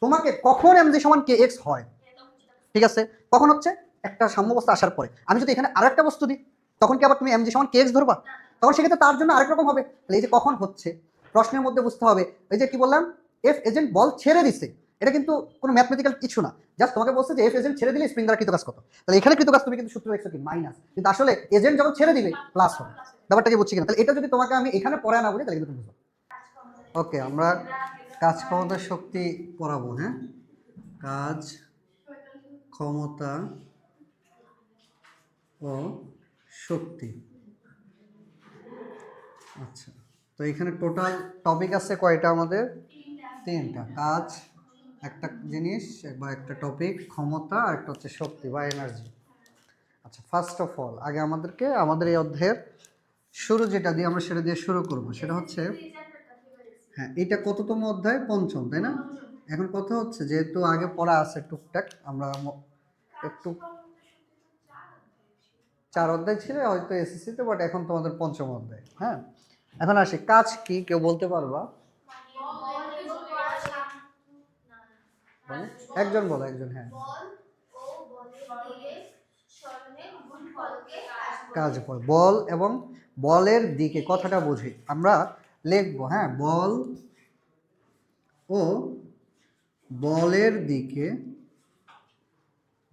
তোমাকে কখন mg সমান kx হয়, ঠিক আছে, কখন হচ্ছে একটা সাম্যাবস্থা আসার পরে। আমি যদি এখানে আরেকটা বস্তু দিই তখন কি আবার তুমি mg সমান kx ধরবা? তখন সেক্ষেত্রে তার জন্য আরেক রকম হবে। তাহলে এই যে কখন হচ্ছে প্রশ্নের মধ্যে বুঝতে হবে, এই যে কি বললাম, এফ এজেন্ট বল ছেড়ে দিছে, এটা কিন্তু কোনো ম্যাথমেটিক্যাল কিছু না, জাস্ট তোমাকে বলছে যে এফ এজেন্ট ছেড়ে দিলে স্প্রিং দ্বারা কৃতকাজ কত। তাহলে এখানে কৃতকাজ তুমি কিন্তু সূত্র দেখছো কি মাইনাস, কিন্তু আসলে এজেন্ট যখন ছেড়ে দিবে প্লাস হবে। ব্যাপারটাকে বুঝছি কিনা? তাহলে এটা যদি তোমাকে আমি এখানে পড়ায় না বলি তাহলে কিন্তু তুমি বুঝো। ওকে, আমরা কাজ ক্ষমতা শক্তি পড়াবো। হ্যাঁ, কাজ ক্ষমতা ও শক্তি। আচ্ছা, তো এখানে টোটাল টপিক আছে কয়টা আমাদের? তিনটা। কাজ একটা জিনিস বা একটা টপিক, ক্ষমতা আর একটা হচ্ছে শক্তি বা এনার্জি। আচ্ছা, ফার্স্ট অফ অল আগে আমাদেরকে আমাদের এই অধ্যায়ের শুরু যেটা দিয়ে আমরা সেটা দিয়ে শুরু করব, সেটা হচ্ছে, হ্যাঁ, এটা কততম অধ্যায়? পঞ্চম, তাই না? এখন কথা হচ্ছে যেহেতু আগে পড়া আছে টুকটাক, আমরা একটু 4 অধ্যায় ছিল হয়তো এসএসসিতে, বাট এখন তোমাদের পঞ্চম অধ্যায়। হ্যাঁ, এখন আসি, কাজ কি কেউ বলতে পারবা? একজন বলো, একজন। হ্যাঁ, কাজ বল, বল এবং বলের দিকে কথাটা বুঝি আমরা লিখবো। হ্যাঁ, বল ও বলের দিকে,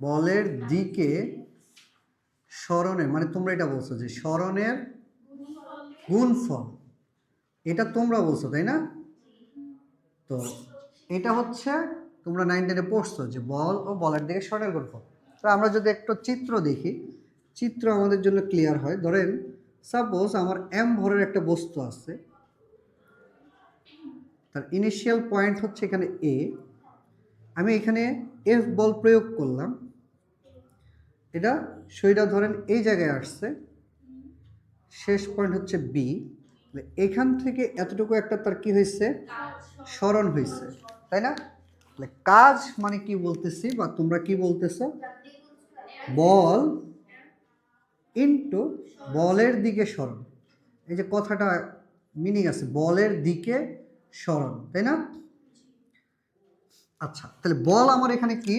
বলের দিকে সরণের, মানে তোমরা এটা বলছো যে সরণের গুণফল, এটা তোমরা বলছো তাই না? তো এটা হচ্ছে তোমরা 9 10-এ পড়ছো যে বল ও বলের দিকে সরণের গুণফল। তো আমরা যদি একটু চিত্র দেখি, চিত্র আমাদের জন্য ক্লিয়ার হয়। ধরেন সাপোজ আমার এম ভরের একটা বস্তু আছে, তার ইনিশিয়াল পয়েন্ট হচ্ছে এখানে এ, আমি এখানে এফ বল প্রয়োগ করলাম, এটা সেইটা ধরেন এই জায়গায় আসছে, শেষ পয়েন্ট হচ্ছে বি, এখান থেকে এতটুকু একটা তার কি হয়েছে? সরণ হয়েছে, তাই না? তাহলে কাজ মানে কি বলতেছি বা তোমরা কি বলতেছো? বল ইনটু বলের দিকে সরণ। এই যে কথাটা মিনিং আছে, বলের দিকে সরণ, তাই না? আচ্ছা, তাহলে বল আমার এখানে কি?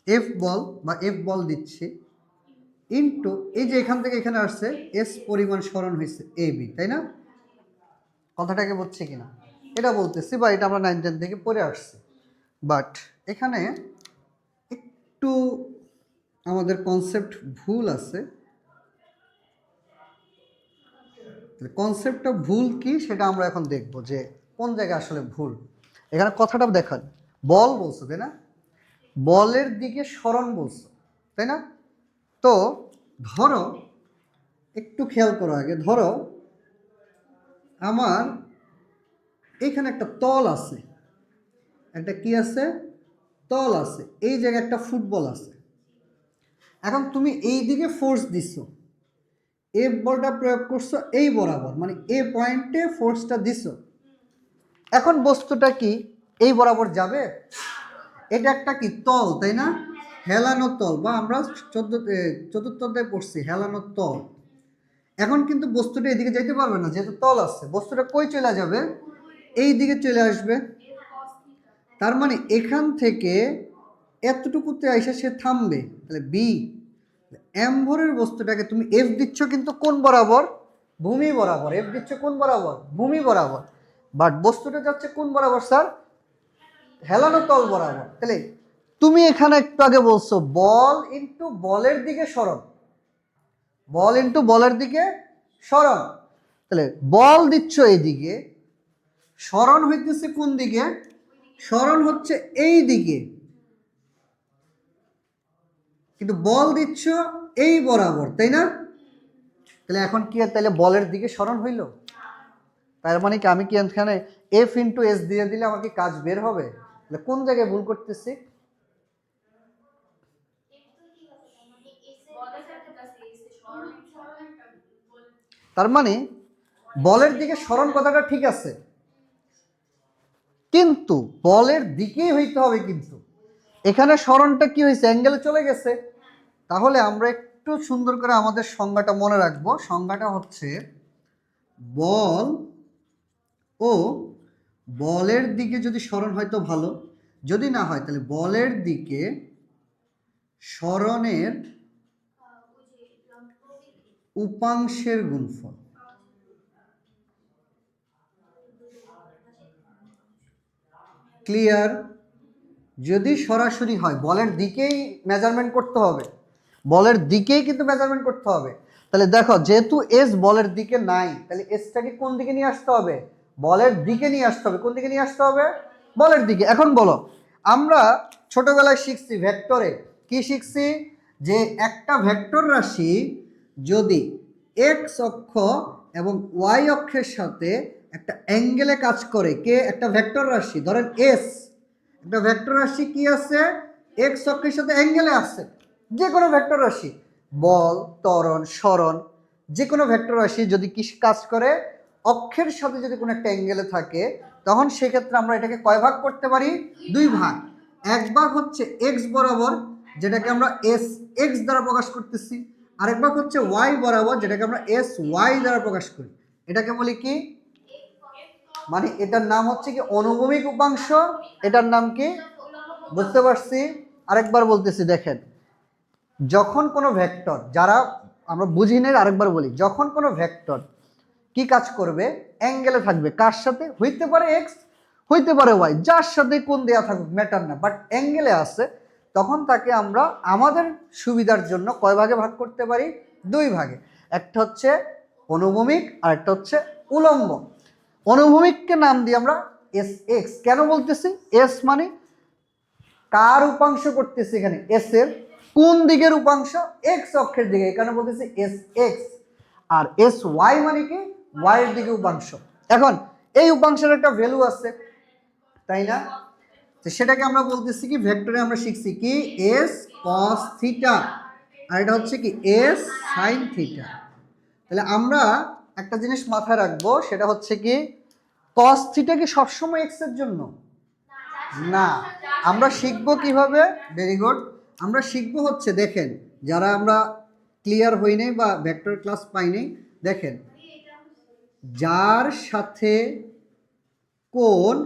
এফ বল বা এফ বল দিচ্ছি ইনটু এই যে এখান থেকে এখানে আসছে এস পরিমাণ সরণ হয়েছে এ বি, তাই না? কথাটাকে বুঝছি কিনা এটা বলতেছি, বা এটা আমরা 9 10 থেকে পড়ে আসছি। বাট এখানে একটু আমাদের কনসেপ্ট ভুল আছে। কনসেপ্টটা ভুল কি সেটা আমরা এখন দেখব যে কোন জায়গায় আসলে ভুল। এখানে কথাটা দেখান, বল বলছো তাই না? বলের দিকে সরণ বলছো তাই না? তো ধরো, একটু খেয়াল করো আগে, ধরো আমার এখানে একটা তল আছে, একটা কি আছে? তল আছে, এই জায়গায় একটা ফুটবল আছে। এখন তুমি এই দিকে ফোর্স দিচ্ছ, এফ বলটা প্রয়োগ করছো এই বরাবর, মানে এ পয়েন্টে ফোর্সটা দিছ। এখন বস্তুটা কি এই বরাবর যাবে? এটা একটা কি তল তাই না? হেলানো তল, বা আমরা চতুর্থ অধ্যায়ে পড়ছি হেলানো তল। এখন কিন্তু বস্তুটা এদিকে যাইতে পারবে না, যেহেতু তল আছে, বস্তুটা কই চলে যাবে? এই দিকে চলে আসবে। তার মানে এখান থেকে এতটুকুতে আইসা সে থামবে, তাহলে বি। এম ভরের বস্তুটাকে তুমি এফ দিচ্ছ কিন্তু কোন বরাবর? ভূমি বরাবর। এফ দিচ্ছ কোন বরাবর? ভূমি বরাবর। বাট বস্তুটা যাচ্ছে কোন বরাবর স্যার? হেলানো তল বরাবর। তাহলে তুমি এখানে একটু আগে বলছো বল ইনটু বলের দিকে সরণ, বল ইনটু বলের দিকে সরণ। তাহলে বল দিচ্ছ এইদিকে, সরণ হইতেছে কোন দিকে? সরণ হচ্ছে এই দিকে, কিন্তু বল দিচ্ছ এই বরাবর, তাই না? তাহলে এখন কি আর তাহলে বলের দিকে সরণ হইল? তার মানে কি আমি কি এখানে এফ ইন্টু এস দিয়ে দিলে আমার কি কাজ বের হবে? তাহলে কোন জায়গায় ভুল করতেছি? তার মানে বলের দিকে সরণ কথাটা ঠিক আছে, কিন্তু বলের দিকেই হইতে হবে। কিন্তু এখানে সরণটা কি হয়েছে? অ্যাঙ্গেলে চলে গেছে। তাহলে আমরা একটু সুন্দর করে আমাদের সংজ্ঞাটা মনে রাখবো। সংজ্ঞাটা হচ্ছে বল ও বলের দিকে যদি সরণ হয় তো ভালো, যদি না হয় তাহলে বলের দিকে সরণের উপাংশের গুণফল। ক্লিয়ার? যদি সরাসরি হয়, বলের দিকেই মেজারমেন্ট করতে হবে, বলের দিকেই কিন্তু মেজারমেন্ট করতে হবে। তাহলে দেখো, যেহেতু এস বলের দিকে নাই, তাহলে এসটাকে কোন দিকে নিয়ে আসতে হবে? বলের দিকে নিয়ে আসতে হবে। কোন দিকে নিয়ে আসতে হবে? বলের দিকে। এখন বলো, আমরা ছোটবেলায় শিখছি ভেক্টরে, কি শিখছি? যে একটা ভেক্টর রাশি যদি এক্স অক্ষ এবং ওয়াই অক্ষের সাথে একটা অ্যাঙ্গেলে কাজ করে, কে? একটা ভেক্টর রাশি, ধরেন এস, একটা ভেক্টর রাশি কি আছে? এক্স অক্ষের সাথে অ্যাঙ্গেলে আছে। যে কোনো ভেক্টর রাশি, বল, ত্বরণ, সরণ, যে কোনো ভেক্টর রাশি যদি কি কাজ করে? অক্ষের সাথে যদি কোনো একটা অ্যাঙ্গেলে থাকে, তখন সেক্ষেত্রে আমরা এটাকে কয় ভাগ করতে পারি? দুই ভাগ। এক ভাগ হচ্ছে এক্স বরাবর, যেটাকে আমরা এস এক্স দ্বারা প্রকাশ করতেছি। আরেক ভাগ হচ্ছে ওয়াই বরাবর, যেটাকে আমরা এস ওয়াই দ্বারা প্রকাশ করি। এটাকে বলি কি? মানে এটার নাম হচ্ছে কি অনুভূমিক উপাংশ। এটার নাম কি? বুঝতে পারছি? আরেকবার বলতেছি, দেখেন, যখন কোনো ভেক্টর, যারা আমরা বুঝি না, আরেকবার বলি, যখন কোনো ভেক্টর কি কাজ করবে? অ্যাঙ্গেলে থাকবে। কার সাথে? হইতে পারে এক্স, হইতে পারে ওয়াই, যার সাথে কোন দেয়া থাকুক ম্যাটার না, বাট অ্যাঙ্গেলে আছে, তখন তাকে আমরা আমাদের সুবিধার জন্য কয় ভাগে ভাগ করতে পারি? দুই ভাগে। একটা হচ্ছে অনুভূমিক আর একটা হচ্ছে উলম্ব। অনুভূমিককে নাম দিই আমরা এস এক্স। কেন বলতেছি এস? মানে কার উপাংশ করতেছি এখানে? এস এর। কোন দিকের উপাংশ? এক্স অক্ষের দিকে, এখানে বলতেছি এস এক্স। আর এস ওয়াই মানে কি? ওয়াই এর দিকে উপাংশ। এখন এই উপাংশের একটা ভ্যালু আছে, তাই না? তো সেটাকে আমরা বলতেছি কি, ভেক্টরে আমরা শিখছি কি? এস কস থিটা, আর এটা হচ্ছে কি? S sine theta. তাহলে আমরা একটা জিনিস মাথায় রাখবো, সেটা হচ্ছে কি, কস থিটা কি সবসময় এক্স এর জন্য? না। আমরা শিখবো কিভাবে? Very good. আমরা শিখবো হচ্ছে, দেখেন, যারা আমরা ক্লিয়ার হই নাই বা ভেক্টর ক্লাস পাই নাই, দেখেন, যার সাথে কোন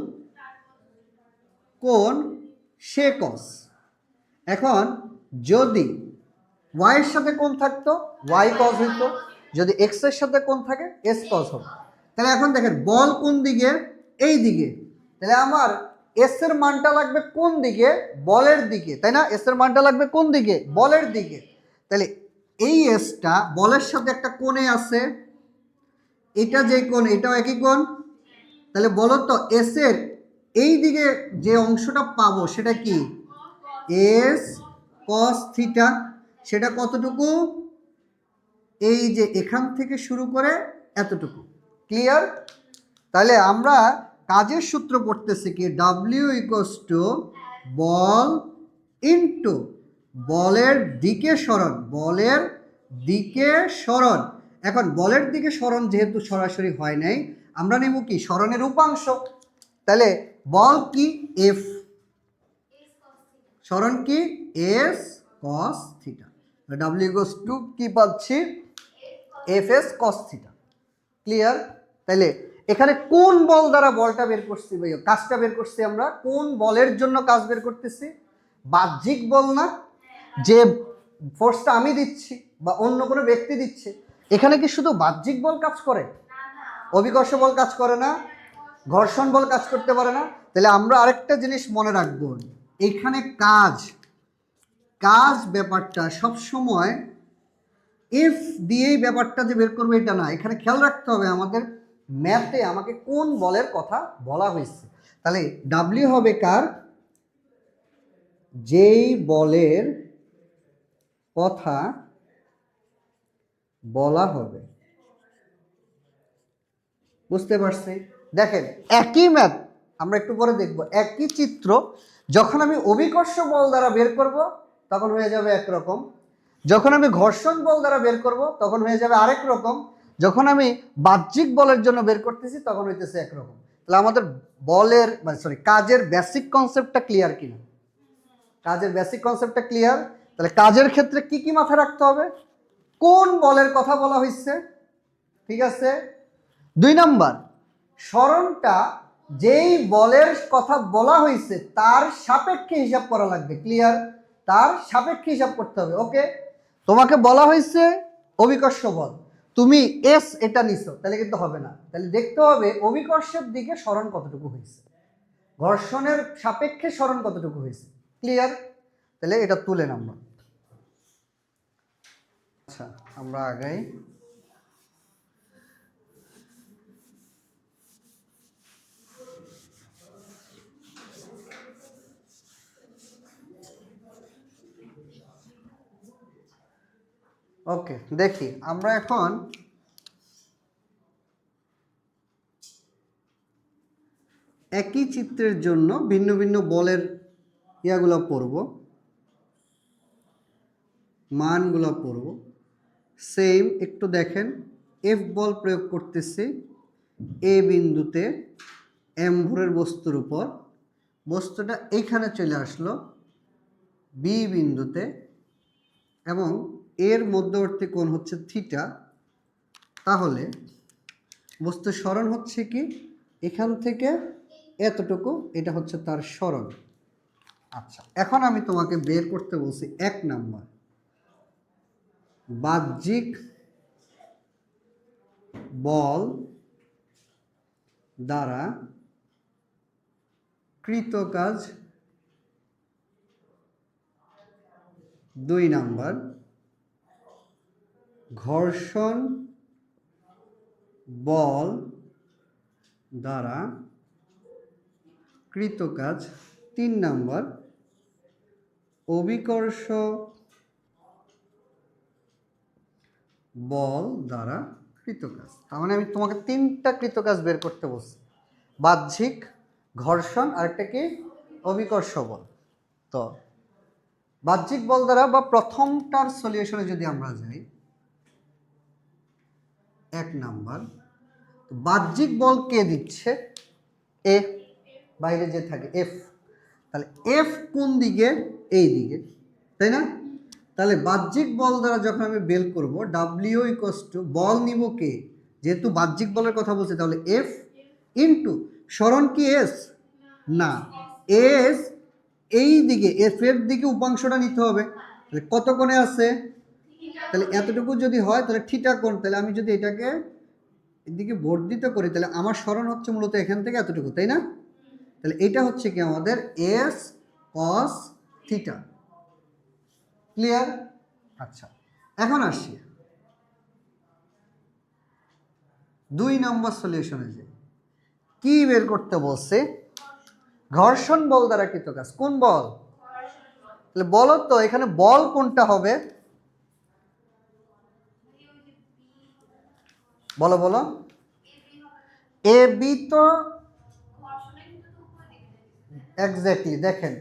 কোন সে কস। এখন যদি ওয়াই এর সাথে কোন থাকতো, ওয়াই কস হইতো। যদি এক্স এর সাথে কোন থাকে, এস কস হবে। তাহলে এখন দেখেন, বল কোন দিকে? এই দিকে। তাহলে আমার এস এর মানটা লাগবে কোন দিকে? বলের দিকে, তাই না? এস এর মানটা লাগবে কোন দিকে? বলের দিকে। তাহলে এই এসটা বলের সাথে একটা কোণে আছে, এটা যে কোণ, এটাও একই কোণ। তাহলে বলো তো, এস এর এই দিকে যে অংশটা পাবো সেটা কি? S cos theta. সেটা কতটুকু? এই যে এখান থেকে শুরু করে এতটুকু। ক্লিয়ার? তাহলে আমরা কাজের সূত্র পড়তেছি কি? W equals to ball into বলের দিকে সরণ, বলের দিকে সরণ। এখন বলের দিকে সরণ যেহেতু সরাসরি হয় নাই, আমরা নেব কি? সরণের উপাংশ। তাহলে বল কি? এফ। সরণ কি? S cos theta. W equals to কি পাচ্ছি? F S cos theta. Clear? তাহলে এখানে কোন বল দ্বারা বলটা বের করছি ভাই, কাজটা বের করছি আমরা? কোন বলের জন্য কাজ বের করতেছি? বাহ্যিক বল না, যে ফোর্সটা আমি দিচ্ছি বা অন্য কোনো ব্যক্তি দিচ্ছে। এখানে কি শুধু বাহ্যিক বল কাজ করে? অভিকর্ষ বল কাজ করে না? ঘর্ষণ বল কাজ করতে পারে না? তাহলে আমরা আরেকটা জিনিস মনে রাখবো, এখানে কাজ কাজ ব্যাপারটা সবসময় ইফ দিয়েই ব্যাপারটা যে বের করবে এটা না। এখানে খেয়াল রাখতে হবে, আমাদের ম্যাথে আমাকে কোন বলের কথা বলা হয়েছে। তাহলে ডাব্লিউ হবে কার? যেই বলের কথা বলা হবে। বুঝতে পারছি? দেখেন, একই ম্যাথ আমরা একটু পরে দেখব, একই চিত্র যখন আমি অভিকর্ষ বল দ্বারা বের করব তখন হয়ে যাবে একরকম, যখন আমি ঘর্ষণ বল দ্বারা বের করব তখন হয়ে যাবে আরেক রকম, যখন আমি বাহ্যিক বলের জন্য বের করতেছি তখন হইতেছে একরকম। তাহলে আমাদের বলের কাজের বেসিক কনসেপ্টটা ক্লিয়ার কিনা? কাজের বেসিক কনসেপ্টটা ক্লিয়ার। তাহলে কাজের ক্ষেত্রে কি কি মাথায় রাখতে হবে? কোন বলের কথা বলা হয়েছে, ঠিক আছে? 2 নাম্বার, সরণটা যেই বলের কথা বলা হয়েছে তার সাপেক্ষে হিসাব করা লাগবে। ক্লিয়ার? তার সাপেক্ষে হিসাব করতে হবে। ওকে, তোমাকে বলা হয়েছে অভিকর্ষ বল, তুমি এস এটা নিছো, তাহলে কিন্তু হবে না। তাহলে দেখতে হবে অভিকর্ষের দিকে সরণ কতটুকু হয়েছে, ঘর্ষণের সাপেক্ষে সরণ কতটুকু হয়েছে। ক্লিয়ার? তাহলে এটা তুলে আমরা। আচ্ছা, আমরা আগাই। ওকে, দেখি আমরা এখন একই চিত্রের জন্য ভিন্ন ভিন্ন বলের ইয়াগুলো পড়ব, মানগুলো পড়ব। সেম একটু দেখেন, এফ বল প্রয়োগ করতেছি এ বিন্দুতে এম ভরের বস্তুর উপর, বস্তুটা এইখানে চলে আসলো বি বিন্দুতে এবং এর মধ্যবর্তী কোণ হচ্ছে থিটা। তাহলে বস্তুর সরণ হচ্ছে কি এখান থেকে এতটুকু, এটা হচ্ছে তার সরণ। আচ্ছা, এখন আমি তোমাকে বের করতে বলছি 1 নাম্বার, বাহ্যিক বল দ্বারা কৃত কাজ। 2 নাম্বার, ঘর্ষণ বল দ্বারা কৃত কাজ। 3 নাম্বার, অভিকর্ষ বল দ্বারা কৃত কাজ। তার মানে আমি তোমাকে 3টা কৃত কাজ বের করতে বলছি, বাহ্যিক, ঘর্ষণ আর একটা কি অভিকর্ষ বল। তো বাহ্যিক বল দ্বারা বা প্রথমটার সলিউশনে যদি আমরা যাই, 1 নাম্বার, বাহ্যিক বল কে দিচ্ছে? এ, বাইরে যে থাকে এফ। তাহলে এফ কোন দিকে? এই দিকে, তাই না? তাহলে বাহ্যিক বল দ্বারা যখন আমি বের করব ডাব্লিউ ইকুয়ালস টু, বল নিব কে, যেহেতু বাহ্যিক বলের কথা বলছি, তাহলে এফ ইন্টু সরণ কি এস? না, এস এই দিকে, এফ এর দিকে উপাংশটা নিতে হবে। তাহলে কত কোণে আছে? তাহলে এতটুকু যদি হয় তাহলে থিটা কোণ। তাহলে আমি যদি এটাকে এদিকে বর্ধিত করি তাহলে আমার সরণ হচ্ছে মূলত এখান থেকে এতটুকু, তাই না? তাহলে এটা হচ্ছে কি আমাদের এস কস থিটা। ক্লিয়ার? আচ্ছা, এখন আসি 2 নম্বর সলিউশনে। যে কি বের করতে বলছে? ঘর্ষণ বল দ্বারা কৃত কাজ। কোন বল? তাহলে বলো তো এখানে বল কোনটা হবে? বলো বলো। এ বি তো এক্স্যাক্টলি, দেখেন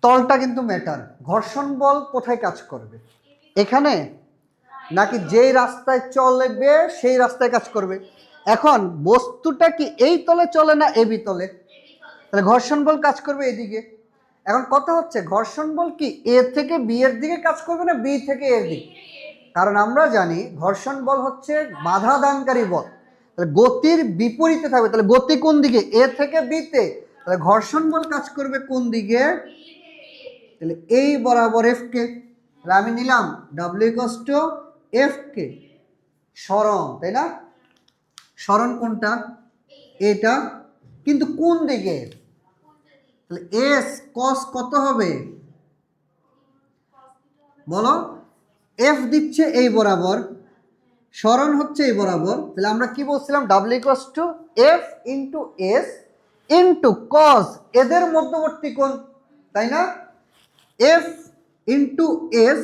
তলটা কিন্তু ম্যাটার। ঘর্ষণ বল কোথায় কাজ করবে? এখানে, নাকি যেই রাস্তায় চলবে সেই রাস্তায় কাজ করবে? এখন বস্তুটা কি এই তলে চলে না এ বি তলে? তাহলে ঘর্ষণ বল কাজ করবে এদিকে। এখন কথা হচ্ছে ঘর্ষণ বল কি এ থেকে বি এর দিকে কাজ করবে না বি থেকে এর দিকে? কারণ আমরা জানি ঘর্ষণ বল হচ্ছে বাধা দানকারী বল, তাহলে গতির বিপরীতে থাকবে। তাহলে গতি কোন দিকে? এ থেকে বি তে। তাহলে ঘর্ষণ বল কাজ করবে কোন দিকে? তাহলে এই বরাবর এফ কে। তাহলে আমি নিলাম ডাব্লিউ ইকুয়ালস টু এফ কে, সরণ, তাই না? সরণ কোনটা? এটা, কিন্তু কোন দিকে? তাহলে এস কস কত হবে বলো? এফ দিচ্ছে এই বরাবর, সরণ হচ্ছে এই বরাবর। তাহলে আমরা কি বলছিলাম? W equals to F into S into cos এদের মধ্যবর্তী কোণ, তাই না? F into S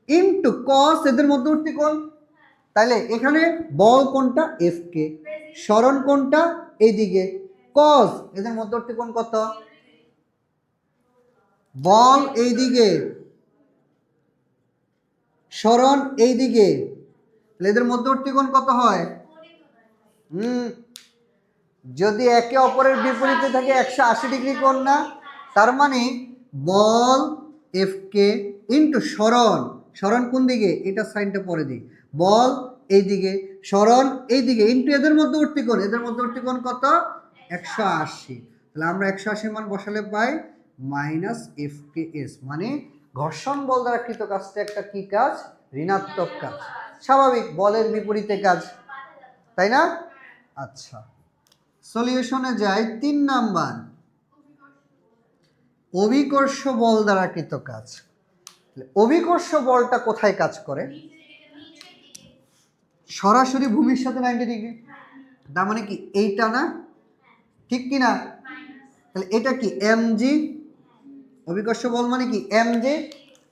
into cos এদের মধ্যবর্তী কোণ। তাহলে এখানে বল কোনটা? এফ কে। সরণ কোনটা? এইদিকে। কস এদের মধ্যবর্তী কোণ কত? বল এইদিকে, সরণ এইদিকে, এদের মধ্যবর্তী কোণ কত হয়? যদি একে অপরের বিপরীতে থাকে 180 ডিগ্রি কোণ না? তার মানে বল এফ কে ইন্টু সরণ, সরণ কোন দিকে? এটা সাইনটা পরে দিই। বল এইদিকে, সরণ এইদিকে, ইন্টু এদের মধ্যবর্তী কোণ। এদের মধ্যবর্তী কোণ কত? 180, তাহলে আমরা 180 মান বসালে পাই মাইনাস এফ কে এস, মানে ঘর্ষণ বল দ্বারা কৃত কাজটা একটা কি কাজ? ঋণাত্মক কাজ। স্বাভাবিক, বলের বিপরীতে কাজ, তাই না? আচ্ছা, সলিউশনে যাই। 3 নাম্বার, অভিকর্ষ বল দ্বারা কৃত কাজ। অভিকর্ষ বলটা কোথায় কাজ করে? সরাসরি ভূমির সাথে 90 ডিগ্রি, তার মানে কি এইটা না, ঠিক কি না? তাহলে এটা কি mg, অভিকর্ষ বল মানে কি mg।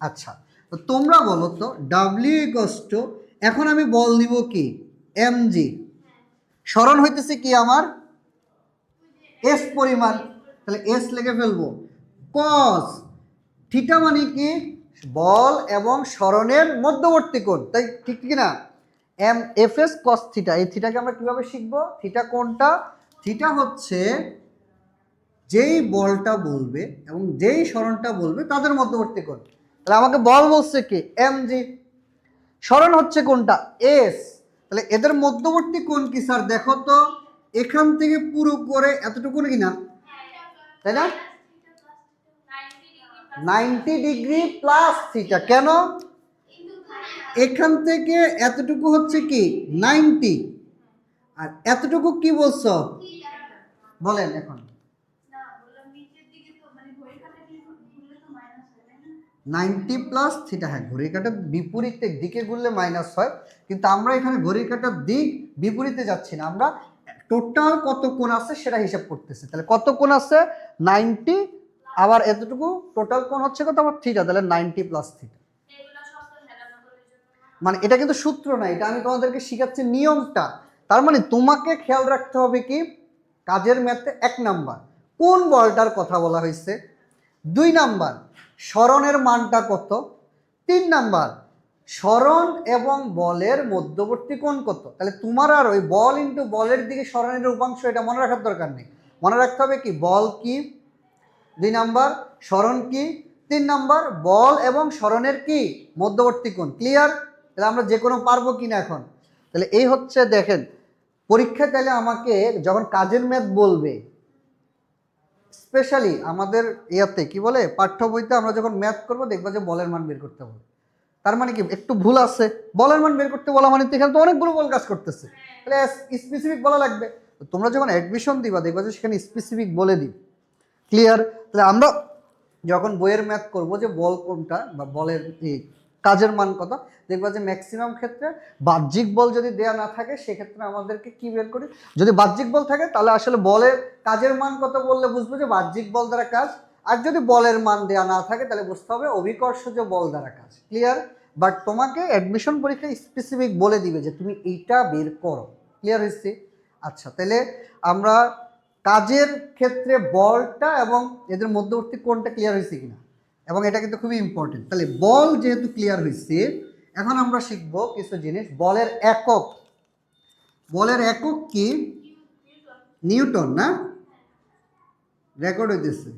আচ্ছা, তো তোমরা বলো তো w, এখন আমি বল দিব কি mg, সরণ হইতেছে কি আমার s পরিমাণ, তাহলে s লিখে ফেলবো। cos থিটা মানে কি বল এবং সরণের মধ্যবর্তী কোণ, তাই ঠিক কি না? M F S cos theta, এই থিটাকে আমরা কিভাবে শিখবো? থিটা কোনটা? থিটা হচ্ছে যেই বলটা বলবে এবং যেই সরণটা বলবে তাদের মধ্যবর্তী কোণ। তাহলে আমাকে বল বলছে কি mg, সরণ হচ্ছে কোনটা s, তাহলে এদের মধ্যবর্তী কোণ কি স্যার? দেখো তো এখান থেকে পুরো করে এতটুকু কি না, তাই না? 90 ডিগ্রি প্লাস থিটা। কেন? এখান থেকে এতটুকু হচ্ছে কি 90, আর এতটুকু কি বলছো বলেন এখন? 90 প্লাস থিটা, হ্যাঁ ঘড়ির কাঁটার বিপরীতে দিকে ঘুরলে মাইনাস হয়, কিন্তু আমরা এখানে ঘড়ির কাঁটার দিক বিপরীতে যাচ্ছি না, আমরা টোটাল কত কোণ আছে সেটা হিসাব করতেছি। তাহলে কত কোণ আছে? 90, আবার এতটুকু টোটাল কোণ হচ্ছে কত আমার থিটা, তাহলে 90 প্লাস থিটা। মানে এটা কিন্তু সূত্র না, এটা আমি তোমাদেরকে শিখাচ্ছি নিয়মটা। তার মানে তোমাকে খেয়াল রাখতে হবে কি কাজের ম্যাথে 1 নাম্বার কোন বলটার কথা বলা হয়েছে, 2 নাম্বার সরণের মানটা কত, 3 নাম্বার সরণ এবং বলের মধ্যবর্তী কোণ কত। তাহলে তোমার আর ওই বল ইন্টু বলের দিকে সরণের উপাংশ এটা মনে রাখার দরকার নেই, মনে রাখতে হবে কি বল কি, 2 নাম্বার সরণ কি, 3 নাম্বার বল এবং সরণের কি মধ্যবর্তী কোণ। ক্লিয়ার? তাহলে আমরা যে কোনো পারবো কিনা এখন? তাহলে এই হচ্ছে দেখেন পরীক্ষায়, তাহলে আমাকে যখন কাজের ম্যাথ বলবে, স্পেশালি আমাদের ইয়াতে কি বলে পাঠ্য বইতে আমরা যখন ম্যাথ করবো দেখবো যে বলের মান বের করতে বলে, তার মানে কি একটু ভুল আছে, বলের মান বের করতে বলা মানে তো এখানে তো অনেকগুলো বল কাজ করতেছে, তাহলে স্পেসিফিক বলা লাগবে। তোমরা যখন অ্যাডমিশন দিবা দেখবা যে সেখানে স্পেসিফিক বলে দিই। ক্লিয়ার? তাহলে আমরা যখন বইয়ের ম্যাথ করব যে বল কোনটা বা বলের কাজের মান কত, দেখবা যে ম্যাক্সিমাম ক্ষেত্রে বাহ্যিক বল যদি দেয়া না থাকে সেক্ষেত্রে আমাদেরকে কি বের করি, যদি বাহ্যিক বল থাকে তাহলে আসলে বলের কাজের মান কত বললে বুঝবো যে বাহ্যিক বল দ্বারা কাজ, আর যদি বলের মান দেয়া না থাকে তাহলে বুঝতে হবে অভিকর্ষজ বল দ্বারা কাজ। ক্লিয়ার? বাট তোমাকে অ্যাডমিশন পরীক্ষায় স্পেসিফিক বলে দিবে যে তুমি এইটা বের করো। ক্লিয়ার হয়েছে? আচ্ছা, তাহলে আমরা কাজের ক্ষেত্রে বলটা এবং এদের মধ্যবর্তী কোণটা ক্লিয়ার হয়েছে কিনা, এবং এটা কিন্তু খুবই ইম্পর্টেন্ট। তাহলে বল যেহেতু ক্লিয়ার হয়েছে, এখন আমরা শিখব কিছু জিনিস। বলের একক, বলের একক কি? নিউটন না? রেকর্ড হইতেছে।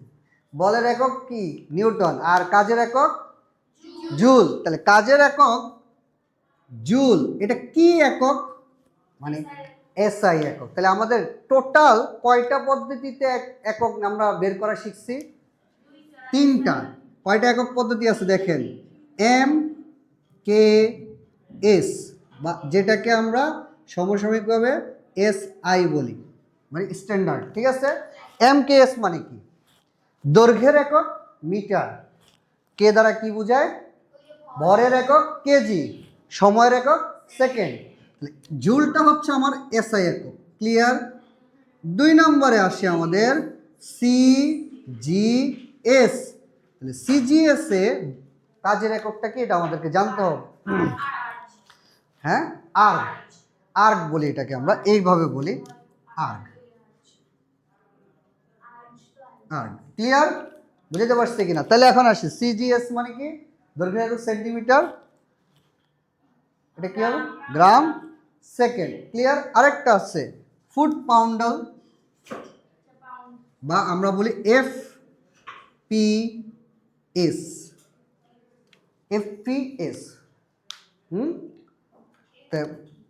বলের একক কি? নিউটন। আর কাজের একক জুল। তাহলে কাজের একক জুল, এটা কি একক? মানে এসআই একক। তাহলে আমাদের টোটাল কয়টা পদ্ধতিতে একক আমরা বের করা শিখছি? 3টা। কয়টা একক পদ্ধতি আছে দেখেন, এম কে এস, বা যেটাকে আমরা সমসাময়িকভাবে এসআই বলি, মানে স্ট্যান্ডার্ড। ঠিক আছে? এম কে এস মানে কি? দৈর্ঘ্যের একক মিটার, কে দ্বারা কি বোঝায়? ভরের একক কেজি, সময়ের একক সেকেন্ড। জুলটা হচ্ছে আমার এসআই একক। ক্লিয়ার? 2 নম্বরে আসে আমাদের সিজিএস। তাহলে সিজিএস এ কাজের এককটা কি এটা আমাদেরকে জানতে হবে। হ্যাঁ, আর্গ, আর্গ বলি এটাকে আমরা, এইভাবে বলি আর্গ, আর্গ। ক্লিয়ার? বুঝতে পারছি কিনা? তাহলে এখন আসি সিজিএস মানে কি? দৈর্ঘ্য একক সেন্টিমিটার, এটা কি হবে? গ্রাম সেকেন্ড। ক্লিয়ার? আরেকটা আছে ফুট পাউন্ডাল, বা আমরা বলি এফ পি এস, এফপিএস।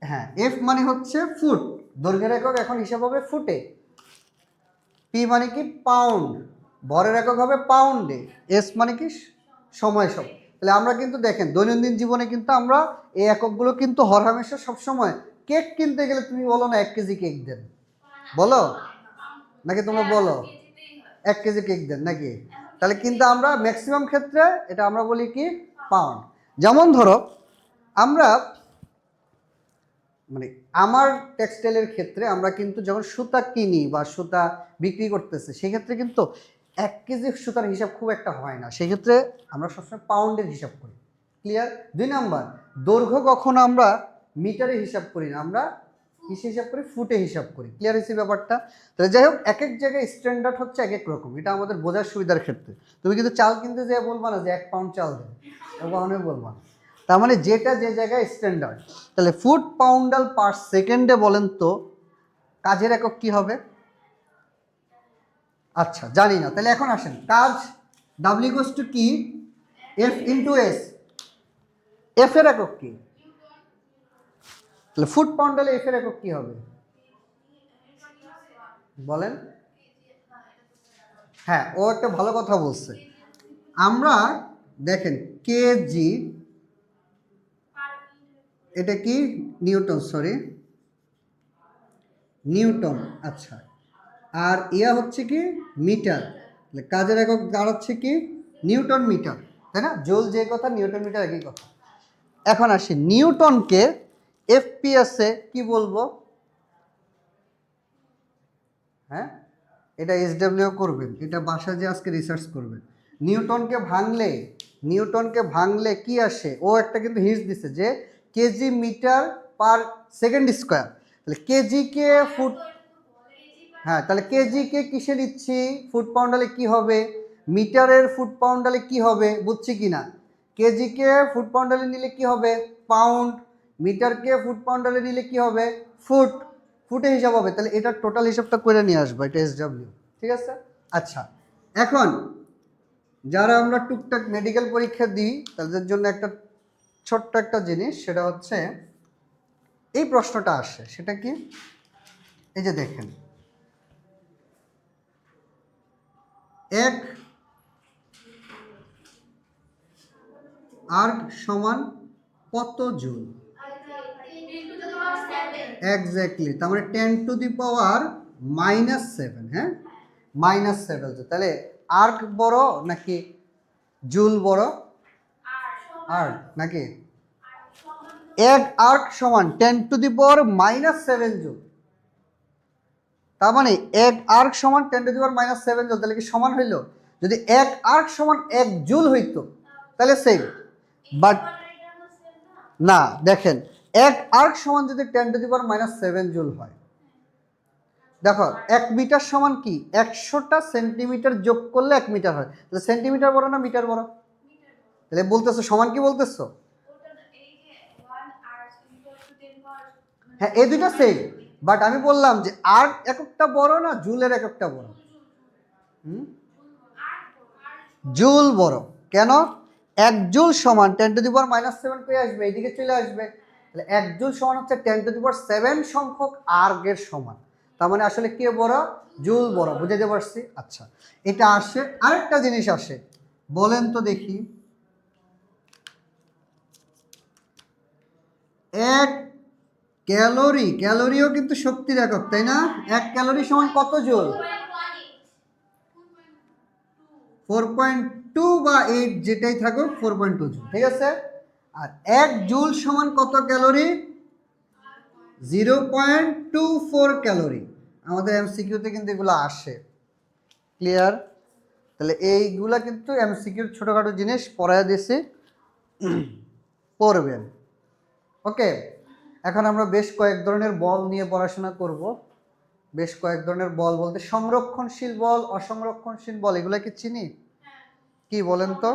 হ্যাঁ, এফ মানে হচ্ছে ফুট, দৈর্ঘ্যের একক এখন হিসাব হবে ফুটে, পি মানে কি পাউন্ড, ভরের একক হবে পাউন্ডে, এস মানে কি সময় সব। তাহলে আমরা কিন্তু দেখেন দৈনন্দিন জীবনে কিন্তু আমরা এই এককগুলো কিন্তু হরহামেশা সবসময়, কেক কিনতে গেলে তুমি বলো না 1 কেজি কেক দেন, বলো নাকি তোমরা বলো 1 কেজি কেক দেন নাকি? তাহলে কিন্তু আমরা ম্যাক্সিমাম ক্ষেত্রে এটা আমরা বলি কি পাউন্ড। যেমন ধরো আমরা মানে আমার টেক্সটাইলের ক্ষেত্রে আমরা কিন্তু যখন সুতা কিনি বা সুতা বিক্রি করতেছে সেক্ষেত্রে কিন্তু 1 কেজি সুতার হিসাব খুব একটা হয় না, সেক্ষেত্রে আমরা সবসময় পাউন্ডের হিসাব করি। ক্লিয়ার? 2 নাম্বার, দৈর্ঘ্য কখনো আমরা মিটারে হিসাব করি না, আমরা কিসে হিসাব করি? ফুটে হিসাব করি। ক্লিয়ার হয়েছে ব্যাপারটা? তাহলে যাই হোক, এক এক জায়গায় স্ট্যান্ডার্ড হচ্ছে এক এক রকম, এটা আমাদের বোঝার সুবিধার ক্ষেত্রে। তুমি কিন্তু চাল কিনতে যেয়ে বলবা না যে 1 পাউন্ড চাল দেন, কখনোই বলবা না। তার মানে যেটা যে জায়গায় স্ট্যান্ডার্ড। তাহলে ফুট পাউন্ডাল পার সেকেন্ডে বলেন তো কাজের একক কি হবে? আচ্ছা জানি না, তাহলে এখন আসেন, কাজ ডাব্লিউ ইকুয়ালস টু কি? F into S. এফ এর একক কি? তাহলে ফুট পাউন্ডালে এফ এর একক কি হবে বলেন? হ্যাঁ, ও একটা ভালো কথা বলছে। আমরা দেখেন কেজি, এটা কি নিউটন, সরি নিউটন। আচ্ছা, আর ইয়া হচ্ছে কি মিটার, কাজের একক দাঁড়াচ্ছে কি নিউটন মিটার, তাই না? জোল যে কথা, নিউটন মিটার একই কথা। এখন আসি নিউটনকে এফপিএসে কি বলবো? হ্যাঁ, এটা এসডব্লিউ করবেন, এটা বাসা যে আজকে রিসার্চ করবেন। নিউটনকে ভাঙলে কি আসে? ও একটা কিন্তু হিন্টস দিছে যে KG metre per second square. তাহলে কেজিকে ফুট, হ্যাঁ তাহলে কেজিকে কিসে নিচ্ছি? ফুট পাউন্ডালে কি হবে? মিটারের ফুট পাউন্ডালে কি হবে? বুঝছি কি না? কেজিকে ফুট পাউন্ডালে নিলে কি হবে? পাউন্ড। মিটারকে ফুট পাউন্ডালে নিলে কি হবে? ফুট। ফুটে হিসাব হবে। তাহলে এটার টোটাল হিসাবটা করে নিয়ে আসবো, এটা এসডব্লিউ। ঠিক আছে? আচ্ছা, এখন যারা আমরা টুকটাক মেডিকেল পরীক্ষা দিই তাদের জন্য একটা ছোট্ট একটা জিনিস, সেটা হচ্ছে এই প্রশ্নটা আসে, সেটা কি? এই যে দেখেন, 1 আর্ক সমান কত জুল? এক্স্যাক্টলি, তার মানে 10⁻⁻⁷। হ্যাঁ, -7। তাহলে আর্ক বড় নাকি জুল বড়? আর্ক নাকি? 1 আর্ক সমান 10⁻⁻7 জুল। তার মানে 1 আর্ক সমান 10⁻⁻7 জুল, তাহলে কি সমান হইল? যদি 1 আর্ক সমান 1 জুল হইতো তাহলে সেম, বাট না। দেখেন 1 আর্ক সমান যদি 10⁻⁻7 জুল হয়, দেখো 1 মিটার সমান কি 100টা সেন্টিমিটার যোগ করলে 1 মিটার হয়। তাহলে সেন্টিমিটার বড় না মিটার বড়? তাহলে বলতেছো সমান, কি বলতেছো? হ্যাঁ, এই দুইটা সেম, বাট আমি বললাম যে আর্ক এককটা বড় না জুলের এককটা বড়? জুল বড়। কেন? 1 জুল সমান 10⁻⁻7 পেয়ে আসবে, এইদিকে চলে আসবে। তাহলে 1 জুল সমান হচ্ছে 10⁻7 সংখ্যক আর্গের সমান। তার মানে আসলে কে বড়? জুল বড়। বুঝাতে পারছি? আচ্ছা, এটা আসে। আরেকটা জিনিস আসে, বলেন তো দেখি, 1 ক্যালোরি, ক্যালোরিও কিন্তু শক্তির একক, তাই না? 1 ক্যালোরি সমান কত জুল? 4.2 বা 8 যেটাই থাকুক, 4.2 জুল। ঠিক আছে? আর 1 জুল সমান কত ক্যালোরি? 0.24 ক্যালোরি। আমাদের এমসিকিউতে কিন্তু এগুলো আসে। ক্লিয়ার? তাহলে এইগুলা কিন্তু এমসিকিউর ছোটোখাটো জিনিস পড়ায় দিয়েছি, পড়বেন। ওকে, এখন আমরা বেশ কয়েক ধরনের বল নিয়ে পড়াশোনা করব। বেশ কয়েক ধরনের বল বলতে সংরক্ষণশীল বল, অসংরক্ষণশীল বল, এগুলা কি চিনি? কি বলেন তো?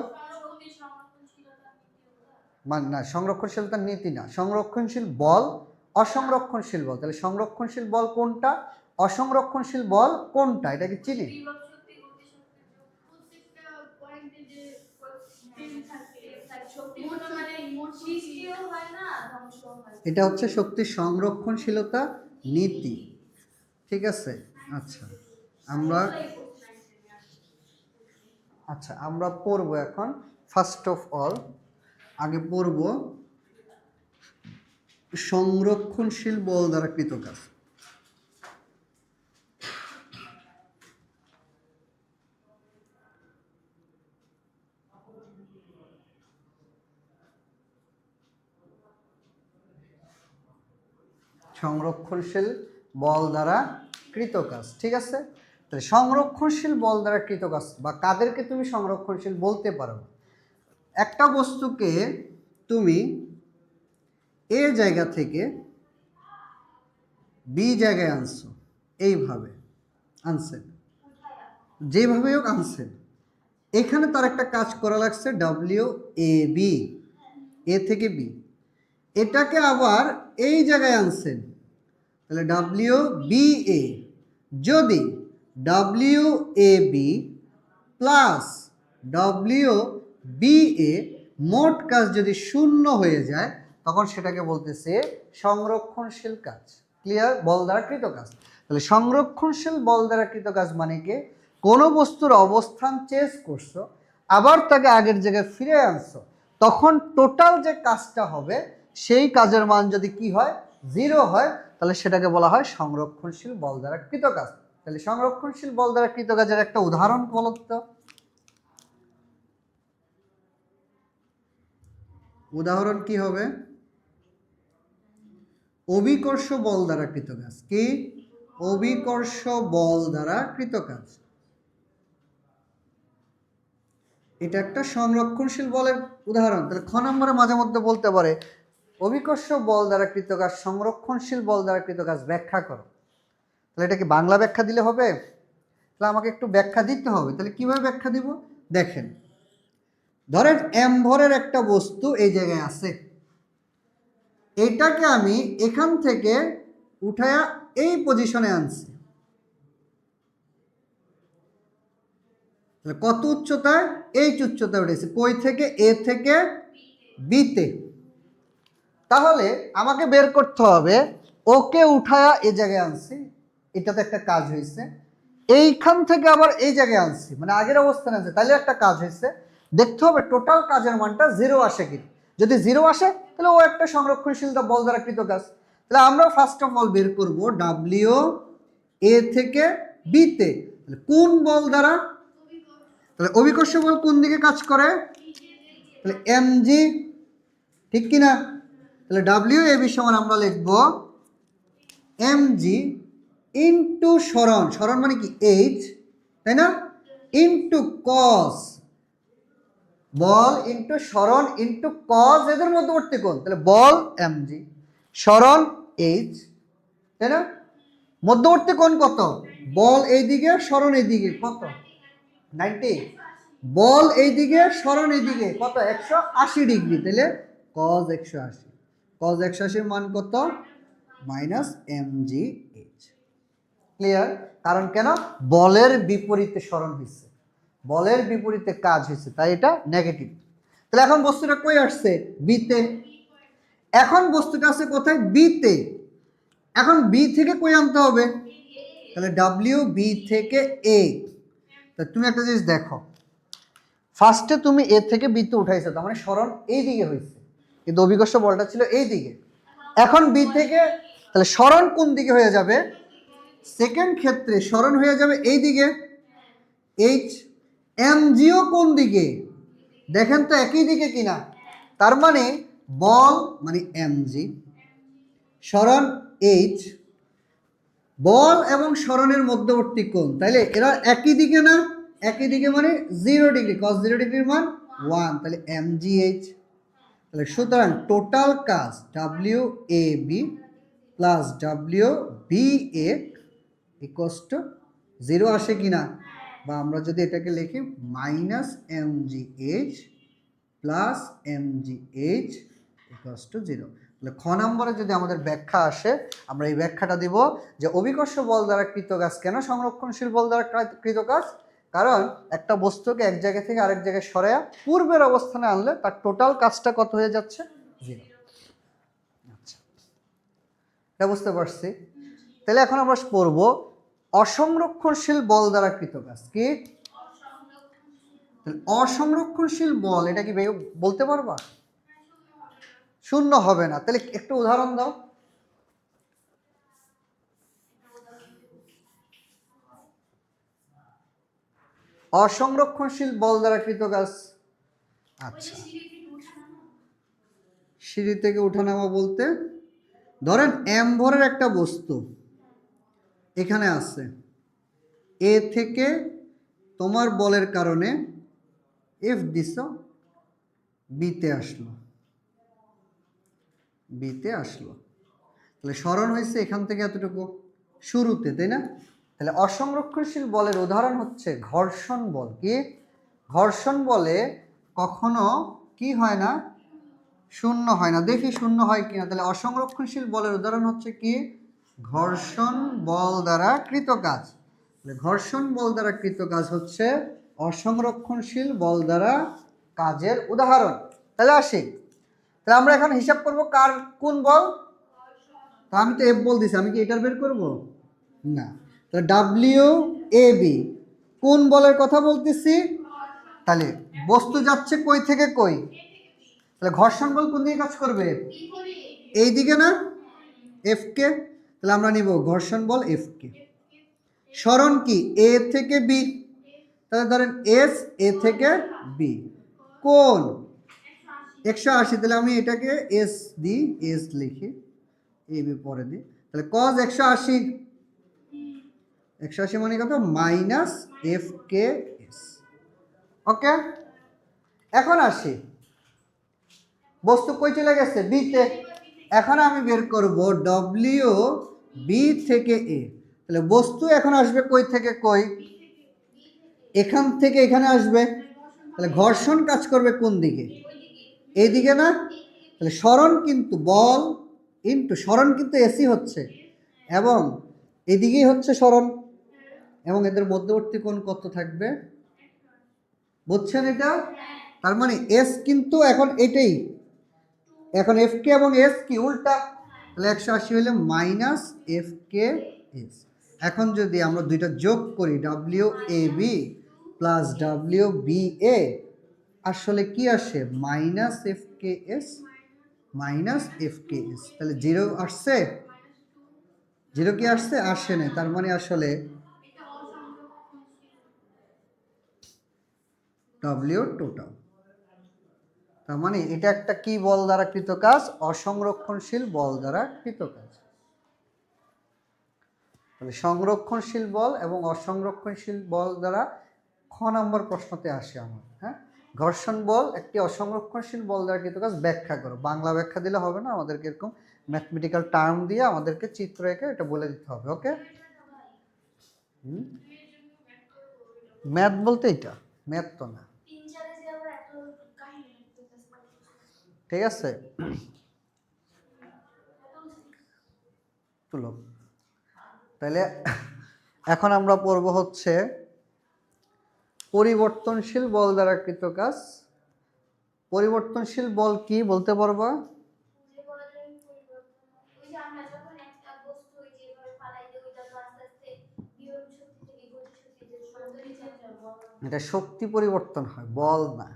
মানে না, সংরক্ষণশীলতার নীতি না, সংরক্ষণশীল বল, অসংরক্ষণশীল বল। তাহলে সংরক্ষণশীল বল কোনটা, অসংরক্ষণশীল বল কোনটা, এটা কি চিনি? এটা হচ্ছে শক্তি সংরক্ষণশীলতা নীতি। ঠিক আছে? আচ্ছা, আমরা আচ্ছা আমরা পড়ব এখন ফার্স্ট অফ অল আগে পড়ব সংরক্ষণশীল বল দ্বারা কৃত কাজ। সংরক্ষণশীল বল দ্বারা কৃত কাজ, ঠিক আছে। তাহলে সংরক্ষণশীল বল দ্বারা কৃত কাজ বা কাদেরকে তুমি সংরক্ষণশীল বলতে পারো? একটা বস্তুকে তুমি এ জায়গা থেকে বি জায়গায় আনছো, এইভাবে আনছেন, যেভাবে হোক আনছেন, এখানে তার একটা কাজ করা লাগছে ডাব্লিউ এ বি, এ থেকে বি, এটাকে আবার এই জায়গায় আনছেন, তাহলে ডাব্লিউ বি এ। যদি W A B plus W B A মোট কাজ যদি শূন্য হয়ে যায় তখন সেটাকে বলতেছে সংরক্ষণশীল কাজ। ক্লিয়ার? বল দ্বারা কৃত কাজ। তাহলে সংরক্ষণশীল বল দ্বারা কৃত কাজ মানে কি? কোনো বস্তুর অবস্থান চেঞ্জ করছো, আবার তাকে আগের জায়গায় ফিরে আনছো, তখন টোটাল যে কাজটা হবে সেই কাজের মান যদি কি হয়, 0 হয়, তাহলে সেটাকে বলা হয় সংরক্ষণশীল বল দ্বারা কৃত কাজ। তাহলে সংরক্ষণশীল বল দ্বারা কৃত কাজের একটা উদাহরণ বলো তো। উদাহরণ কি হবে? অভিকর্ষ বল দ্বারা কৃত কাজ। কি? অভিকর্ষ বল দ্বারা কৃত কাজ। এটা একটা সংরক্ষণশীল বলের উদাহরণ। তাহলে খ নম্বরে মাঝে মধ্যে বলতে পারে অভিকর্ষ বল দ্বারা কৃত কাজ, সংরক্ষণশীল বল দ্বারা কৃত কাজ ব্যাখ্যা করো। তাহলে এটা কি বাংলা ব্যাখ্যা দিলে হবে? তাহলে আমাকে একটু ব্যাখ্যা দিতে হবে। তাহলে কিভাবে ব্যাখ্যা দিব? দেখেন, ধরেন এম ভরের একটা বস্তু এই জায়গায় আছে, এটাকে আমি এখান থেকে উঠায়া এই পজিশনে আনছি। তাহলে কত উচ্চতায়? এই উচ্চতায় উঠেছে। কই থেকে? এ থেকে বিতে। তাহলে আমাকে বের করতে হবে ওকে উঠায়া এই জায়গায় আনছি, এটাতে একটা কাজ হয়েছে। এইখান থেকে আবার এই জায়গায় আনছি, মানে আগের অবস্থানে আছে, তাহলে একটা কাজ হয়েছে। দেখতে হবে টোটাল কাজের মানটা 0 আসে কি। যদি 0 আসে তাহলে ও একটা সংরক্ষণশীল বল দ্বারা কৃত কাজ। তাহলে আমরা ফার্স্ট অফ অল বের করব ডাব্লিউ এ থেকে বিতে কোন বল দ্বারা। তাহলে অভিকর্ষ বল কোন দিকে কাজ করে? তাহলে এম জি, ঠিক কিনা? তাহলে ডাব্লিউ এ বি সমান আমরা লিখব এম জি ইন্টু সরণ, সরণ মানে কি এইচ, তাই না, ইন্টু কস, বল ইন্টু সরণ ইন্টু কস এদের মধ্যবর্তী কোণ। তাহলে বল এম জি, সরণ এইচ, তাই না? মধ্যবর্তী কোণ কত? বল এইদিকে, সরণ এইদিকে, কত? 90। বল এইদিকে, সরণ এইদিকে, কত? 180 ডিগ্রি। তাহলে কস 180, কস 180 মান কত? Minus M G H. Clear? কারণ কেন? বলের বিপরীতে সরণ হয়েছে, বলের বিপরীতে কাজ হয়েছে, তাই এটা নেগেটিভ। তাহলে এখন বস্তুটা কই আসছে? বিতে। এখন বস্তুটা আছে কোথায়? বিতে। এখন বি থেকে কই আনতে হবে? তাহলে ডাব্লিউ বি থেকে এ। তা তুমি একটা জিনিস দেখো, ফার্স্টে তুমি এ থেকে বিতে উঠাইছো, তার মানে সরণ এই দিকে হয়েছে, কিন্তু অভিকর্ষ বলটা ছিল এই দিকে। এখন বি থেকে, তাহলে সরণ কোন দিকে হয়ে যাবে? সেকেন্ড ক্ষেত্রে সরণ হয়ে যাবে এই দিকে, এইচ। এম জিও কোন দিকে? দেখেন তো একই দিকে কিনা। তার মানে বল মানে এম জি, সরণ এইচ, বল এবং সরণের মধ্যবর্তী কোণ, তাইলে এরা একই দিকে না? একই দিকে মানে 0 ডিগ্রি, cos 0 ডিগ্রির মান 1, তাহলে এম জি এইচ। তাহলে সুতরাং টোটাল কাজ W A B plus W B A equals to 0 আসে কিনা? বা আমরা যদি এটাকে লিখি minus M G H plus M G H equals to 0। তাহলে খ নম্বরে যদি আমাদের ব্যাখ্যা আসে, আমরা এই ব্যাখ্যাটা দিব যে অভিকর্ষ বল দ্বারা কৃত কাজ কেন সংরক্ষণশীল বল দ্বারা কৃত কাজ? কারণ একটা বস্তুকে এক জায়গা থেকে আরেক জায়গায় সরায়া পূর্বের অবস্থানে আনলে তার টোটাল কাজটা কত হয়ে যাচ্ছে? 0। আচ্ছা, এটা বুঝতে পারছি। তাহলে এখন আমরা পড়ব অসংরক্ষণশীল বল দ্বারা কৃত কাজ কি? অসংরক্ষণশীল বল এটা কি বলতে পারবা? শূন্য হবে না। তাহলে একটু উদাহরণ দাও। অসংরক্ষণশীল বল দ্বারা কৃত কাজ। আচ্ছা, সিঁড়ি থেকে উঠানামা বলতে ধরেন এম ভরের একটা বস্তু এখানে আছে, এ থেকে তোমার বলের কারণে এফ দিছ, বিতে আসলো, তাহলে স্মরণ হয়েছে এখান থেকে এতটুকু শুরুতে, তাই না? তাহলে অসংরক্ষণশীল বলের উদাহরণ হচ্ছে ঘর্ষণ বল। কি? ঘর্ষণ বলে কখনো কি হয় না? শূন্য হয় না। দেখি শূন্য হয় কিনা। তাহলে অসংরক্ষণশীল বলের উদাহরণ হচ্ছে কি? ঘর্ষণ বল দ্বারা কৃত কাজ। তাহলে ঘর্ষণ বল দ্বারা কৃত কাজ হচ্ছে অসংরক্ষণশীল বল দ্বারা কাজের উদাহরণ। তাহলে আসি, তাহলে আমরা এখন হিসাব করব কার কোন বল। তা আমি তো এফ বল দিছি, আমি কি এটার বের করব না? তাহলে ডাব্লিউ এ বি কোন বলের কথা বলতেছি? তাহলে বস্তু যাচ্ছে কই থেকে কই? তাহলে ঘর্ষণ বল কোন দিকে কাজ করবে? এই দিকে না, এফ কে। তাহলে আমরা নিব ঘর্ষণ বল এফ কে। সরণ কি? এ থেকে বি। তাহলে ধরেন এস, এ থেকে বি। কোন? 180। তাহলে আমি এটাকে এস দিই, এস লিখি, এ বি পরে দিই। তাহলে কজ 180, 180 মানে কত? Minus F K S. Okay, এখন আসি, বস্তু কই চলে গেছে? বিতে। এখন আমি বের করব ডব্লিউ বি থেকে এ। তাহলে বস্তু এখন আসবে কই থেকে কই? এখান থেকে এখানে আসবে। তাহলে ঘর্ষণ কাজ করবে কোন দিকে? এই দিকে না? তাহলে সরণ কিন্তু বল ইনটু সরণ কিন্তু এসি হচ্ছে, এবং এদিকেই হচ্ছে সরণ, এবং এদের মধ্যবর্তী কোণ কত থাকবে? বুঝছেন এটা? তার মানে এস কিন্তু এখন এটাই, এখন এফ কে এবং এস কি উল্টা। তাহলে 180 হলে মাইনাস এফ কে এস। এখন যদি আমরা দুইটা যোগ করি, W A B plus W B A, আসলে কি আসে? Minus F K S, minus F K S. তাহলে জিরো আসছে? জিরো কি আসছে? আসে না। তার মানে আসলে ডাব্লিউ টোটাল। তার মানে এটা একটা কি বল দ্বারা কৃত কাজ? অসংরক্ষণশীল বল দ্বারা কৃত কাজ। তাহলে সংরক্ষণশীল বল এবং অসংরক্ষণশীল বল দ্বারা খ নম্বর প্রশ্নতে আসে আমার। হ্যাঁ, ঘর্ষণ বল একটি অসংরক্ষণশীল বল দ্বারা কৃত কাজ ব্যাখ্যা করো। বাংলা ব্যাখ্যা দিলে হবে না, আমাদেরকে এরকম ম্যাথমেটিক্যাল টার্ম দিয়ে আমাদেরকে চিত্র এঁকে এটা বলে দিতে হবে। ওকে, ম্যাথ বলতে এটা ম্যাথ তো না, ঠিক আছে? তুলো। তাহলে এখন আমরা পড়ব হচ্ছে পরিবর্তনশীল বল দ্বারা কৃত কাজ। পরিবর্তনশীল বল কি বলতে পারবা? এটা শক্তি পরিবর্তন হয়, বল না।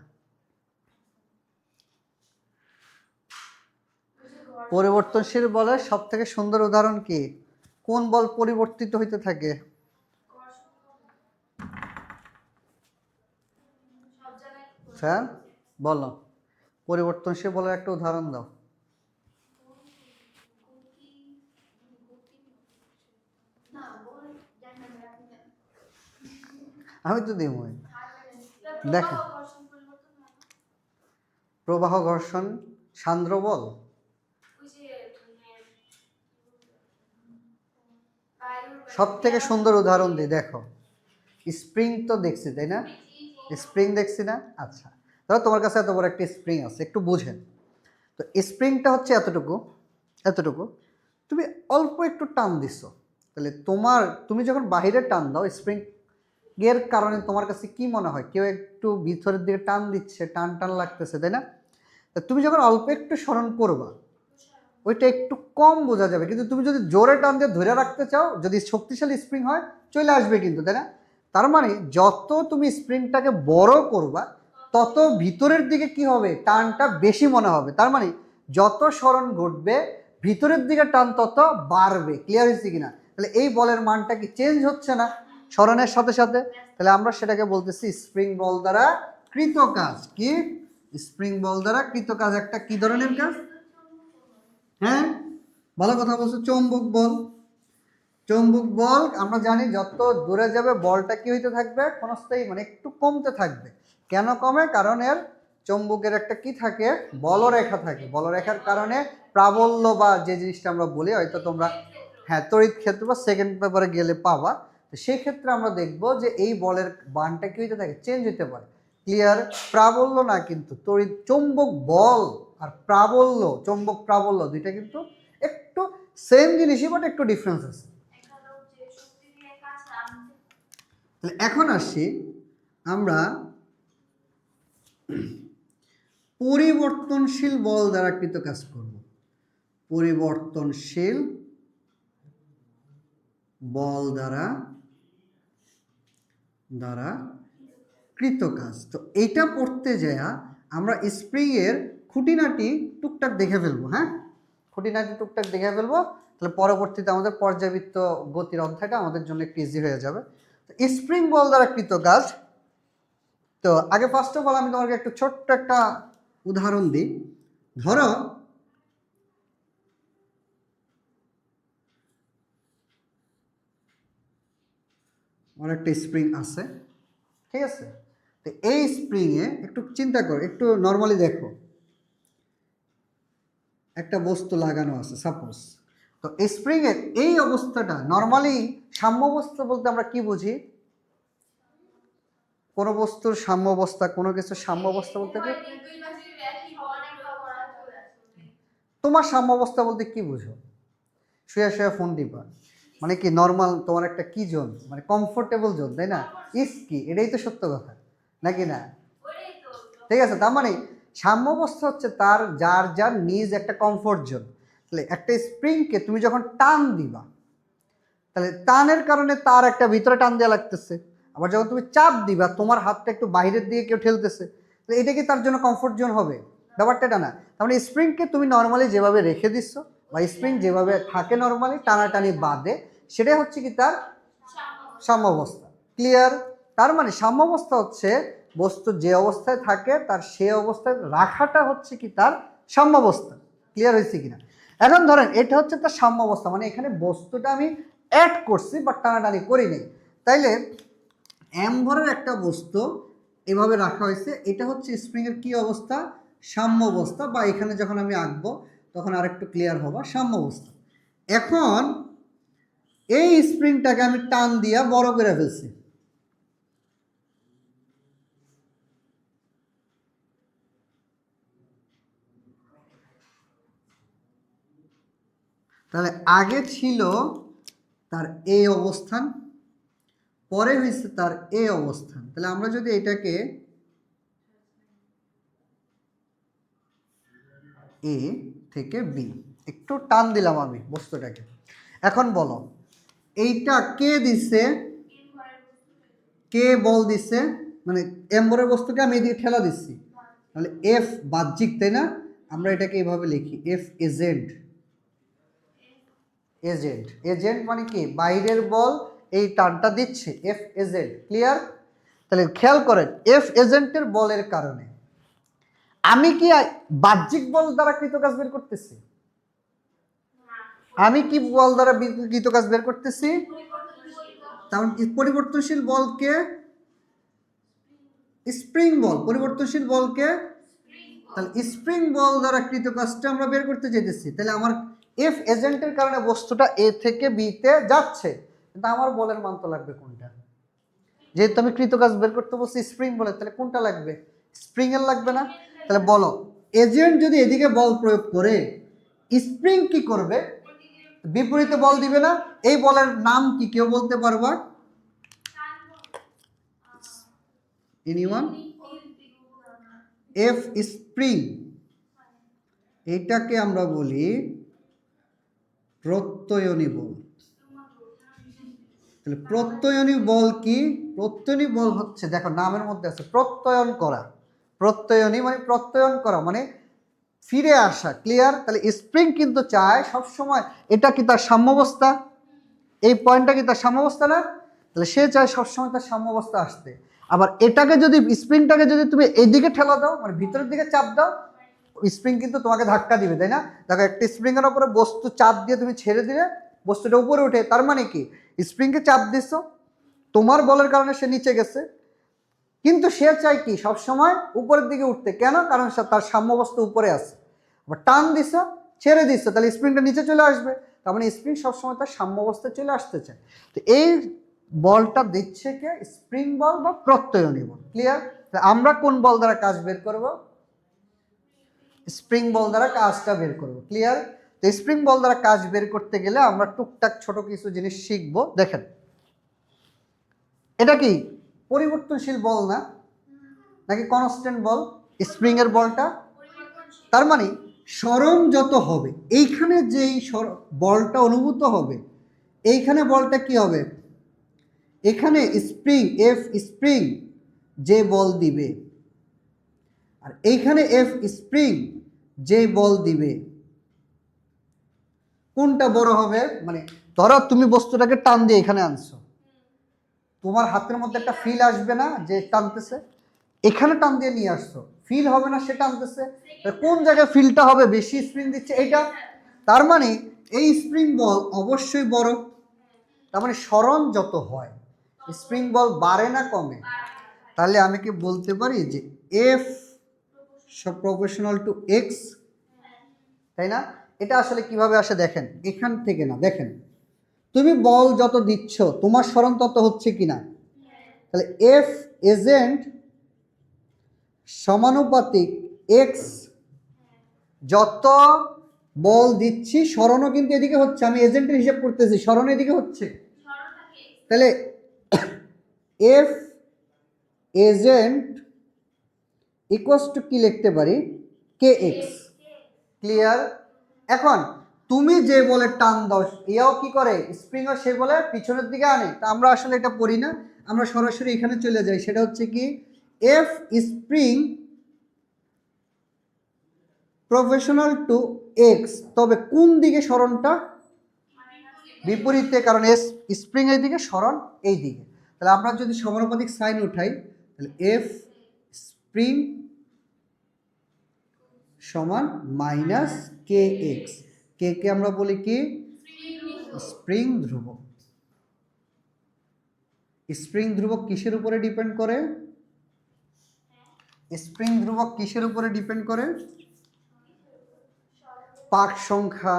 পরিবর্তনশীল বলের সব থেকে সুন্দর উদাহরণ কি? কোন বল পরিবর্তিত হইতে থাকে? স্যার বলো, পরিবর্তনশীল বলের একটা উদাহরণ দাও। আমি তো দিব। দেখেন, প্রবাহ ঘর্ষণ সান্দ্র বল। সব থেকে সুন্দর উদাহরণ দিই, দেখো স্প্রিং তো দেখছি, তাই না? স্প্রিং দেখছি না? আচ্ছা, ধরো তোমার কাছে এত বড় একটা স্প্রিং আছে, একটু বুঝেন তো। স্প্রিংটা হচ্ছে এতটুকু, এতটুকু, তুমি অল্প একটু টান দিচ্ছ, তাহলে তুমি যখন বাহিরে টান দাও স্প্রিং এর কারণে তোমার কাছে কি মনে হয়? কেউ একটু ভিতরের দিকে টান দিচ্ছে, টান টান লাগতেছে, তাই না? তা তুমি যখন অল্প একটু স্মরণ করবা, ওইটা একটু কম বোঝা যাবে, কিন্তু তুমি যদি জোরে টান দিয়ে ধরে রাখতে চাও, যদি শক্তিশালী স্প্রিং হয় চলে আসবে কিন্তু, তাই না? তার মানে যত তুমি স্প্রিংটাকে বড় করবা তত ভিতরের দিকে কি হবে, টানটা বেশি মনে হবে। তার মানে যত সরণ ঘটবে ভিতরের দিকে টান তত বাড়বে। ক্লিয়ার হয়েছে কিনা? তাহলে এই বলের মানটা কি চেঞ্জ হচ্ছে না সরণের সাথে সাথে? তাহলে আমরা সেটাকে বলতেছি স্প্রিং বল দ্বারা কৃত কাজ। কি স্প্রিং বল দ্বারা কৃত কাজ একটা কি ধরনের কাজ? হ্যাঁ, ভালো কথা বলছো, চৌম্বক বল। চৌম্বক বল আমরা জানি যত দূরে যাবে বলটা কি হইতে থাকবে, ক্ষণস্থায়ী মানে একটু কমতে থাকবে। কেন কমে? কারণ এর চৌম্বকের একটা কি থাকে, বলরেখা থাকে। বলরেখার কারণে প্রাবল্য বা যে জিনিসটা আমরা বলি, হয়তো তোমরা হ্যাঁ তড়িৎ ক্ষেত্র বা সেকেন্ড পেপারে গেলে পাবা। তো সেই ক্ষেত্রে আমরা দেখব যে এই বলের বানটা কি হইতে থাকে, চেঞ্জ হইতে পারে। ক্লিয়ার? প্রাবল্য না কিন্তু তড়িৎ, চৌম্বক বল আর প্রাবল্য, চৌম্বক প্রাবল্য দুইটা কিন্তু একটু সেম জিনিসই, বাট একটু ডিফারেন্স আছে। তাহলে এখন আসি আমরা পরিবর্তনশীল বল দ্বারা কৃত কাজ করব। পরিবর্তনশীল বল দ্বারা কৃত কাজ। তো এটা পড়তে যায় আমরা স্প্রিং এর খুঁটিনাটি টুকটাক দেখে ফেলবো। হ্যাঁ, খুঁটিনাটি টুকটাক দেখে ফেলবো, তাহলে পরবর্তীতে আমাদের পর্যাবৃত্ত গতির অধ্যায়টা আমাদের জন্য একটু ইজি হয়ে যাবে। তো স্প্রিং বল দ্বারা কৃত কাজ, তো আগে ফার্স্ট অফ অল আমি তোমাকে একটু ছোট্ট একটা উদাহরণ দিই। ধরো আমার একটা স্প্রিং আছে, ঠিক আছে? তো এই স্প্রিংয়ে একটু চিন্তা করো, একটু নর্মালি দেখো, একটা বস্তু লাগানো আছে সাপোজ। তো স্প্রিং এর এই অবস্থাটা নর্মালি সাম্যাবস্থা বলতে আমরা কি বুঝি? কোনো বস্তুর সাম্যাবস্থা, কোনো কিছুর সাম্যাবস্থা বলতে কি, তোমার সাম্যাবস্থা বলতে কি বুঝো? শুয়ে শুয়ে ফোন দিবা মানে কি নর্মাল তোমার একটা কি জোন, মানে কমফোর্টেবল জোন, তাই না? ইস কি, এটাই তো সত্য কথা, নাকি না? ঠিক আছে, তার মানে সাম্যাবস্থা হচ্ছে তার যার যার নিজ একটা কমফোর্ট জোন। তাহলে একটা স্প্রিংকে তুমি যখন টান দিবা, তাহলে টানের কারণে তার একটা ভিতরে টান দেওয়া লাগতেছে, আবার যখন তুমি চাপ দিবা তোমার হাতটা একটু বাইরের দিকে কেউ ঠেলতেছে, তো এটা কি তার জন্য কমফোর্ট জোন হবে? ব্যাপারটা এটা না। তার মানে স্প্রিংকে তুমি নর্মালি যেভাবে রেখে দিচ্ছ বা স্প্রিং যেভাবে থাকে নর্মালি টানাটানি বাদে, সেটাই হচ্ছে কি তার সাম্যাবস্থা। ক্লিয়ার? তার মানে সাম্যাবস্থা হচ্ছে বস্তু যে অবস্থায় থাকে তার সে অবস্থায় রাখাটা হচ্ছে কি তার সাম্যাবস্থা। ক্লিয়ার হয়েছে কিনা? এখন ধরেন এটা হচ্ছে তার সাম্যাবস্থা, মানে এখানে বস্তুটা আমি অ্যাড করছি বাট টানাটানি করি নাই। তাইলে এমভরের একটা বস্তু এভাবে রাখা হয়েছে, এটা হচ্ছে স্প্রিংয়ের কি অবস্থা? সাম্যাবস্থা, বা এখানে যখন আমি আঁকবো তখন আরেকটু ক্লিয়ার হবা, সাম্যাবস্থা। এখন এই স্প্রিংটাকে আমি টান দিয়া বড় করে ফেলছি, তাহলে আগে ছিল তার এই অবস্থান, পরে হয়েছে তার এই অবস্থান। তাহলে আমরা যদি এটাকে এ থেকে বি একটু টান দিলাম আমি বস্তুটাকে, এখন বলো এইটা কে দিছে? কে বল দিছে? মানে এম্বরের বস্তুকে আমি এদিকে ঠেলা দিচ্ছি, তাহলে এফ বাহ্যিক, তাই না? আমরা এটাকে এইভাবে লিখি, এফ এজেন্ট। এজেন্ট, এজেন্ট মানে কি বাইরের বল এই টানটা দিচ্ছে, এফ এজেন্ট। ক্লিয়ার? তাহলে খেয়াল করেন এফ এজেন্টের বলের কারণে আমি কি বাহ্যিক বল দ্বারা কৃত কাজ বের করতেছি? আমি কি বল দ্বারা কৃত কাজ বের করতেছি? তেমন পরিবর্তনশীল বলকে স্প্রিং বল, পরিবর্তনশীল বলকে তাহলে স্প্রিং বল দ্বারা কৃত কাজটা আমরা বের করতে চাইতেছি। তাহলে আমার এফ এজেন্টের কারণে বস্তুটা এ থেকে বিতে যাচ্ছে, কিন্তু আমার বলের মান তো লাগবে কোনটা? যেহেতু আমি কৃত কাজ বের করতে বলছি স্প্রিং বলে, তাহলে কোনটা লাগবে? স্প্রিং এর লাগবে না? তাহলে বলো এজেন্ট যদি এদিকে বল প্রয়োগ করে স্প্রিং কি করবে? বিপরীতে বল দিবে না? এই বলের নাম কি কেউ বলতে পারবা? এনিওয়ান? এফ স্প্রিং, এইটাকে আমরা বলি প্রত্যয়নী বল। তাহলে প্রত্যয়নী বল কি? প্রত্যয়নী বল হচ্ছে, দেখো নামের মধ্যে আছে প্রত্যয়ন করা। প্রত্যয়নী মানে প্রত্যয়ন করা মানে ফিরে আসা। ক্লিয়ার? তাহলে স্প্রিং কিন্তু চায় সবসময়, এটা কি তার সাম্যাবস্থা? এই পয়েন্টটা কি তার সাম্যাবস্থা না? তাহলে সে চায় সবসময় তার সাম্যাবস্থা আসতে। আবার এটাকে যদি, স্প্রিংটাকে যদি তুমি এইদিকে ঠেলা দাও, মানে ভিতরের দিকে চাপ দাও, স্প্রিং কিন্তু তোমাকে ধাক্কা দিবে, তাই না? দেখো একটা স্প্রিং এর উপরে বস্তু চাপ দিয়ে তুমি ছেড়ে দিলে বস্তুটা উপরে ওঠে, তার মানে কি স্প্রিংকে চাপ দিচ্ছ, তোমার বলের কারণে সে নিচে গেছে, কিন্তু সে চায় কি সবসময় উপরের দিকে উঠতে। কেন? কারণ তার সাম্যাবস্থা উপরে আছে। আবার টান দিছ, ছেড়ে দিচ্ছ, তাহলে স্প্রিংটা নিচে চলে আসবে, তার মানে স্প্রিং সবসময় তার সাম্যাবস্থায় চলে আসতে চায়। তো এই বলটা দিচ্ছে কে? স্প্রিং বল বা প্রত্যয়নী বল। ক্লিয়ার? আমরা কোন বল দ্বারা কাজ বের করব? স্প্রিং বল দ্বারা কাজটা বের করব। ক্লিয়ার? তো স্প্রিং বল দ্বারা কাজ বের করতে গেলে আমরা টুকটাক ছোট কিছু জিনিস শিখব। দেখেন, এটা কি পরিবর্তনশীল বল না, নাকি কনস্ট্যান্ট বল? স্প্রিং এর বলটা, তার মানে সরণ যত হবে এইখানে যেই বলটা অনুভূত হবে, এইখানে বলটা কি হবে? এখানে স্প্রিং, এফ স্প্রিং যে বল দিবে, আর এইখানে এফ স্প্রিং যে বল দিবে, কোনটা বড় হবে? মানে ধরো তুমি বস্তুটাকে টান দিয়ে এখানে আনছো, তোমার হাতের মধ্যে একটা ফিল আসবে না যে টানতেছে? এখানে টান দিয়ে নিয়ে আসছো, ফিল হবে না সে টানতেছে? কোন জায়গায় ফিলটা হবে? বেশি স্প্রিং দিচ্ছে এইটা, তার মানে এই স্প্রিং বল অবশ্যই বড়। তার মানে সরণ যত হয় স্প্রিং বল বাড়ে না কমে? তাহলে আমি কি বলতে পারি যে এফ প্রপোর্শনাল টু এক্স, তাই না? এটা আসলে কিভাবে আসে দেখেন, এখান থেকে না, দেখেন তুমি বল যত দিচ্ছ তোমার সরণ তত হচ্ছে কিনা। তাহলে এফ এজেন্ট সমানুপাতিক এক্স, যত বল দিচ্ছি সরণও কিন্তু এদিকে হচ্ছে, আমি এজেন্টের হিসাব করতেছি, সরণ এদিকে হচ্ছে। তাহলে এফ এজেন্ট ইকুয়ালস টু কি লিখতে পারি? কে এক্স। ক্লিয়ার? এখন তুমি যে বলে টান দাও, এও কি করে? স্প্রিংও সে বলে পিছনের দিকে আনে। তা আমরা আসলে এটা পড়ি না, আমরা সরাসরি এখানে চলে যাই। সেটা হচ্ছে কি F spring professional to X, তবে কোন দিকে সরণটা? বিপরীতে, কারণ এস স্প্রিং এই দিকে, সরণ এই দিকে। তাহলে আমরা যদি সমানুপাতিক সাইন উঠাই, তাহলে এফ স্প্রিং সমান মাইনাস কে এক্স। কে কে আমরা বলি কি? স্প্রিং ধ্রুবক। স্প্রিং ধ্রুবক কিসের উপরে ডিপেন্ড করে? স্প্রিং ধ্রুবক কিসের উপরে ডিপেন্ড করে? পাক সংখ্যা,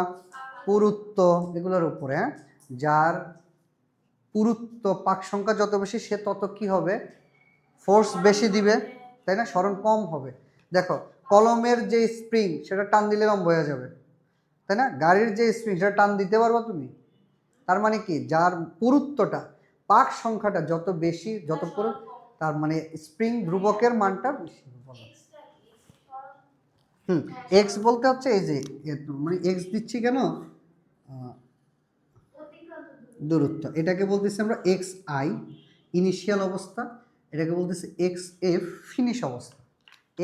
পুরুত্ব, এগুলোর উপরে। যার পুরুত্ব, পাক সংখ্যা যত বেশি সে তত কি হবে? ফোর্স বেশি দিবে, তাই না? সরণ কম হবে। দেখো কলমের যে স্প্রিং সেটা টান দিলে লম্ব হয়ে যাবে, তাই না? গাড়ির যে স্প্রিং সেটা টান দিতে পারবা তুমি। তার মানে কি যার পুরুত্বটা, পাক সংখ্যাটা যত বেশি, যত পুরু, তার মানে স্প্রিং ধ্রুবকের মানটা বেশি বলা। এক্স বলতে হচ্ছে এই যে, মানে এক্স দিচ্ছি কেন? দূরত্ব। এটাকে বলতেছি আমরা এক্স আই ইনিশিয়াল অবস্থা, এটাকে বলতেছি এক্স এফ ফিনিশ অবস্থা।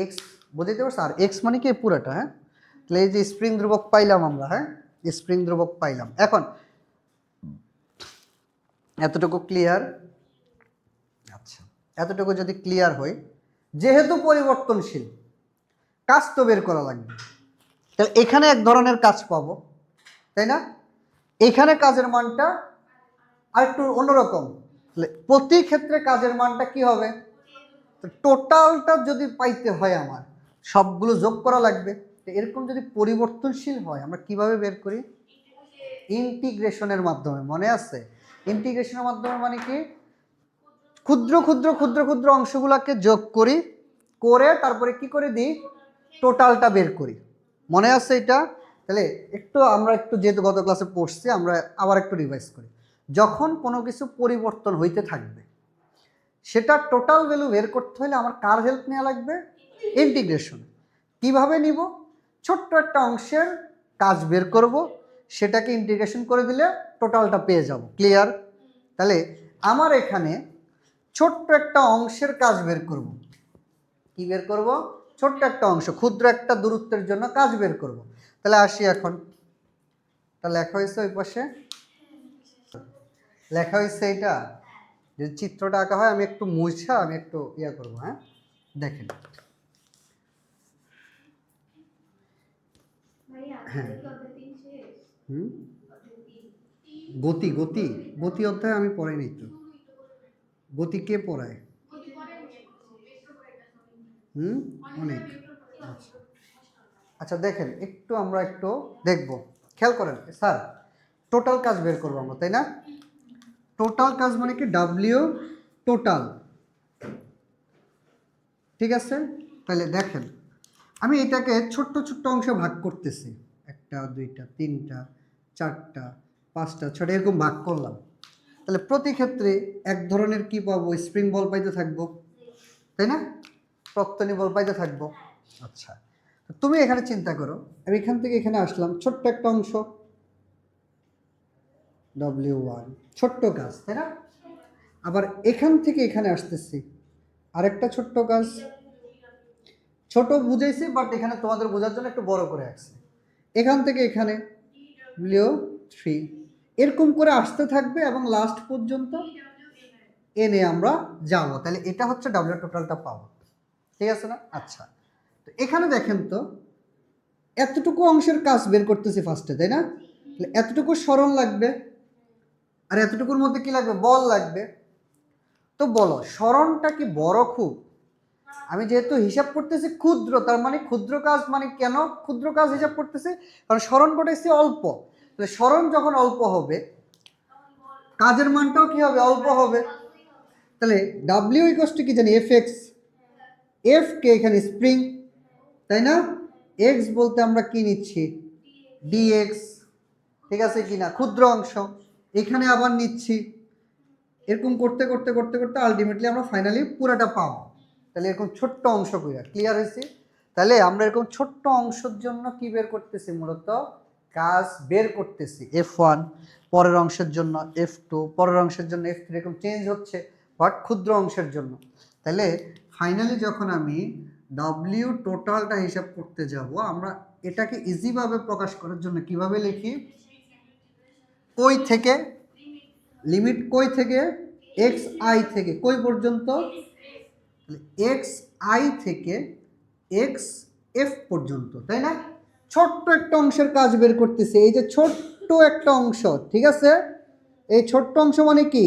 এক্স বুঝতে পারছো? আর এক্স মানে কি পুরোটা, হ্যাঁ? তাহলে এই যে স্প্রিং ধ্রুবক পাইলাম আমরা, হ্যাঁ স্প্রিং ধ্রুবক পাইলাম। এখন এতটুকু ক্লিয়ার? আচ্ছা, এতটুকু যদি ক্লিয়ার হয়, যেহেতু পরিবর্তনশীল কাজ তো বের করা লাগবে, তাহলে এখানে এক ধরনের কাজ পাবো, তাই না? এখানে কাজের মানটা আরেকটু অন্যরকম। তাহলে প্রতি ক্ষেত্রে কাজের মানটা কি হবে? টোটালটা যদি পাইতে হয় আমার সবগুলো যোগ করা লাগবে। তো এরকম যদি পরিবর্তনশীল হয় আমরা কিভাবে বের করি? ইন্টিগ্রেশনের মাধ্যমে। মনে আছে? ইন্টিগ্রেশনের মাধ্যমে মানে কি? ক্ষুদ্র ক্ষুদ্র ক্ষুদ্র ক্ষুদ্র অংশগুলোকে যোগ করি, করে তারপরে কি করে দিই? টোটালটা বের করি। মনে আছে এটা? তাহলে আমরা একটু যেহেতু গত ক্লাসে পড়ছি, আমরা আবার একটু রিভাইজ করি। যখন কোনো কিছু পরিবর্তন হইতে থাকবে সেটা টোটাল ভ্যালু বের করতে হলে আমার কার হেল্প নেওয়া লাগবে? ইন্টিগ্রেশন। কিভাবে নিব? ছোট্ট একটা অংশের কাজ বের করব, সেটাকে ইন্টিগ্রেশন করে দিলে টোটালটা পেয়ে যাব। ক্লিয়ার? তাহলে আমার এখানে ছোট্ট একটা অংশের কাজ বের করব। কি বের করব? ছোট্ট একটা অংশ, ক্ষুদ্র একটা দূরত্বের জন্য কাজ বের করব। তাহলে আসি এখন, তা লেখা হয়েছে ওই পাশে, লেখা হয়েছে এটা। যদি চিত্রটা আঁকা হয় আমি একটু মুছা আমি একটু ইয়া করবো। হ্যাঁ, দেখেন। হ্যাঁ, গতি গতি গতি অধ্যায় আমি পড়াইনি তো। গতি কে পড়ায়? অনেক। আচ্ছা দেখেন, একটু আমরা একটু দেখব, খেয়াল করেন স্যার। টোটাল কাজ বের করবো আমরা, তাই না? টোটাল কাজ মানে কি? W total. ঠিক আছে, তাহলে দেখেন আমি এটাকে ছোট্ট ছোট্ট অংশে ভাগ করতেছি। একটা, দুইটা, তিনটা, চারটা, পাঁচটা, ছটা, এরকম ভাগ করলাম। তাহলে প্রতি ক্ষেত্রে এক ধরনের কি পাবো? স্প্রিং বল পাইতে থাকবো, তাই না? প্রত্তনী বল পাইতে থাকবো। আচ্ছা, তুমি এখানে চিন্তা করো, আমি এখান থেকে এখানে আসলাম, ছোট্ট একটা অংশ W1, ছোট্ট কাজ, তাই না? আবার এখান থেকে এখানে আসতেছি, আরেকটা ছোট্ট কাজ। ছোট বুঝাইছি, বাট এখানে তোমাদের বোঝার জন্য একটু বড় করে আসছে। এখান থেকে এখানে W3, এরকম করে আসতে থাকবে এবং লাস্ট পর্যন্ত এনে আমরা যাব। তাহলে এটা হচ্ছে ডাব্লিউ টোটালটা পাবো, ঠিক আছে না? আচ্ছা, তো এখানে দেখেন তো, এতটুকু অংশের কাজ বের করতেছি ফার্স্টে, তাই না? তাহলে এতটুকু সরণ লাগবে, আর এতটুকুর মধ্যে কি লাগবে? বল লাগবে। তো বলো, সরণটা কি বড় খুব? আমি যেহেতু হিসাব করতেছি ক্ষুদ্র, তার মানে ক্ষুদ্র কাজ, মানে কেন ক্ষুদ্র কাজ হিসাব করতেছি? কারণ সরণ ঘটাইছি অল্প। তাহলে সরণ যখন অল্প হবে, কাজের মানটাও কি হবে? অল্প হবে। তাহলে ডাব্লিউ ইকুয়াল টু কি জানি? F x. এফ কে এখানে স্প্রিং, তাই না? এক্স বলতে আমরা কি নিচ্ছি? ডিএক্স, ঠিক আছে কি না? ক্ষুদ্র অংশ এখানে আবার নিচ্ছি। এরকম করতে করতে করতে করতে আলটিমেটলি আমরা ফাইনালি পুরোটা পাবো। তাহলে এরকম ছোট্ট অংশ কইরা ক্লিয়ার হয়েছে। তাহলে আমরা এরকম ছোট্ট অংশের জন্য কি বের করতেছি? মূলত কাজ বের করতেছি। F1, পরের অংশের জন্য F2, পরের অংশের জন্য F3, এরকম চেঞ্জ হচ্ছে, বাট ক্ষুদ্র অংশের জন্য। তাহলে ফাইনালি যখন আমি ডাব্লিউ টোটালটা হিসাব করতে যাব, আমরা এটাকে ইজিভাবে প্রকাশ করার জন্য কিভাবে লিখি? কই থেকে লিমিট, কই থেকে? এক্স আই থেকে কই পর্যন্ত? এক্স আই থেকে এক্স এফ পর্যন্ত, তাই না? ছোট্ট একটা অংশের কাজ বের করতেছে, এই যে ছোট্ট একটা অংশ, ঠিক আছে? এই ছোট্ট অংশ মানে কি?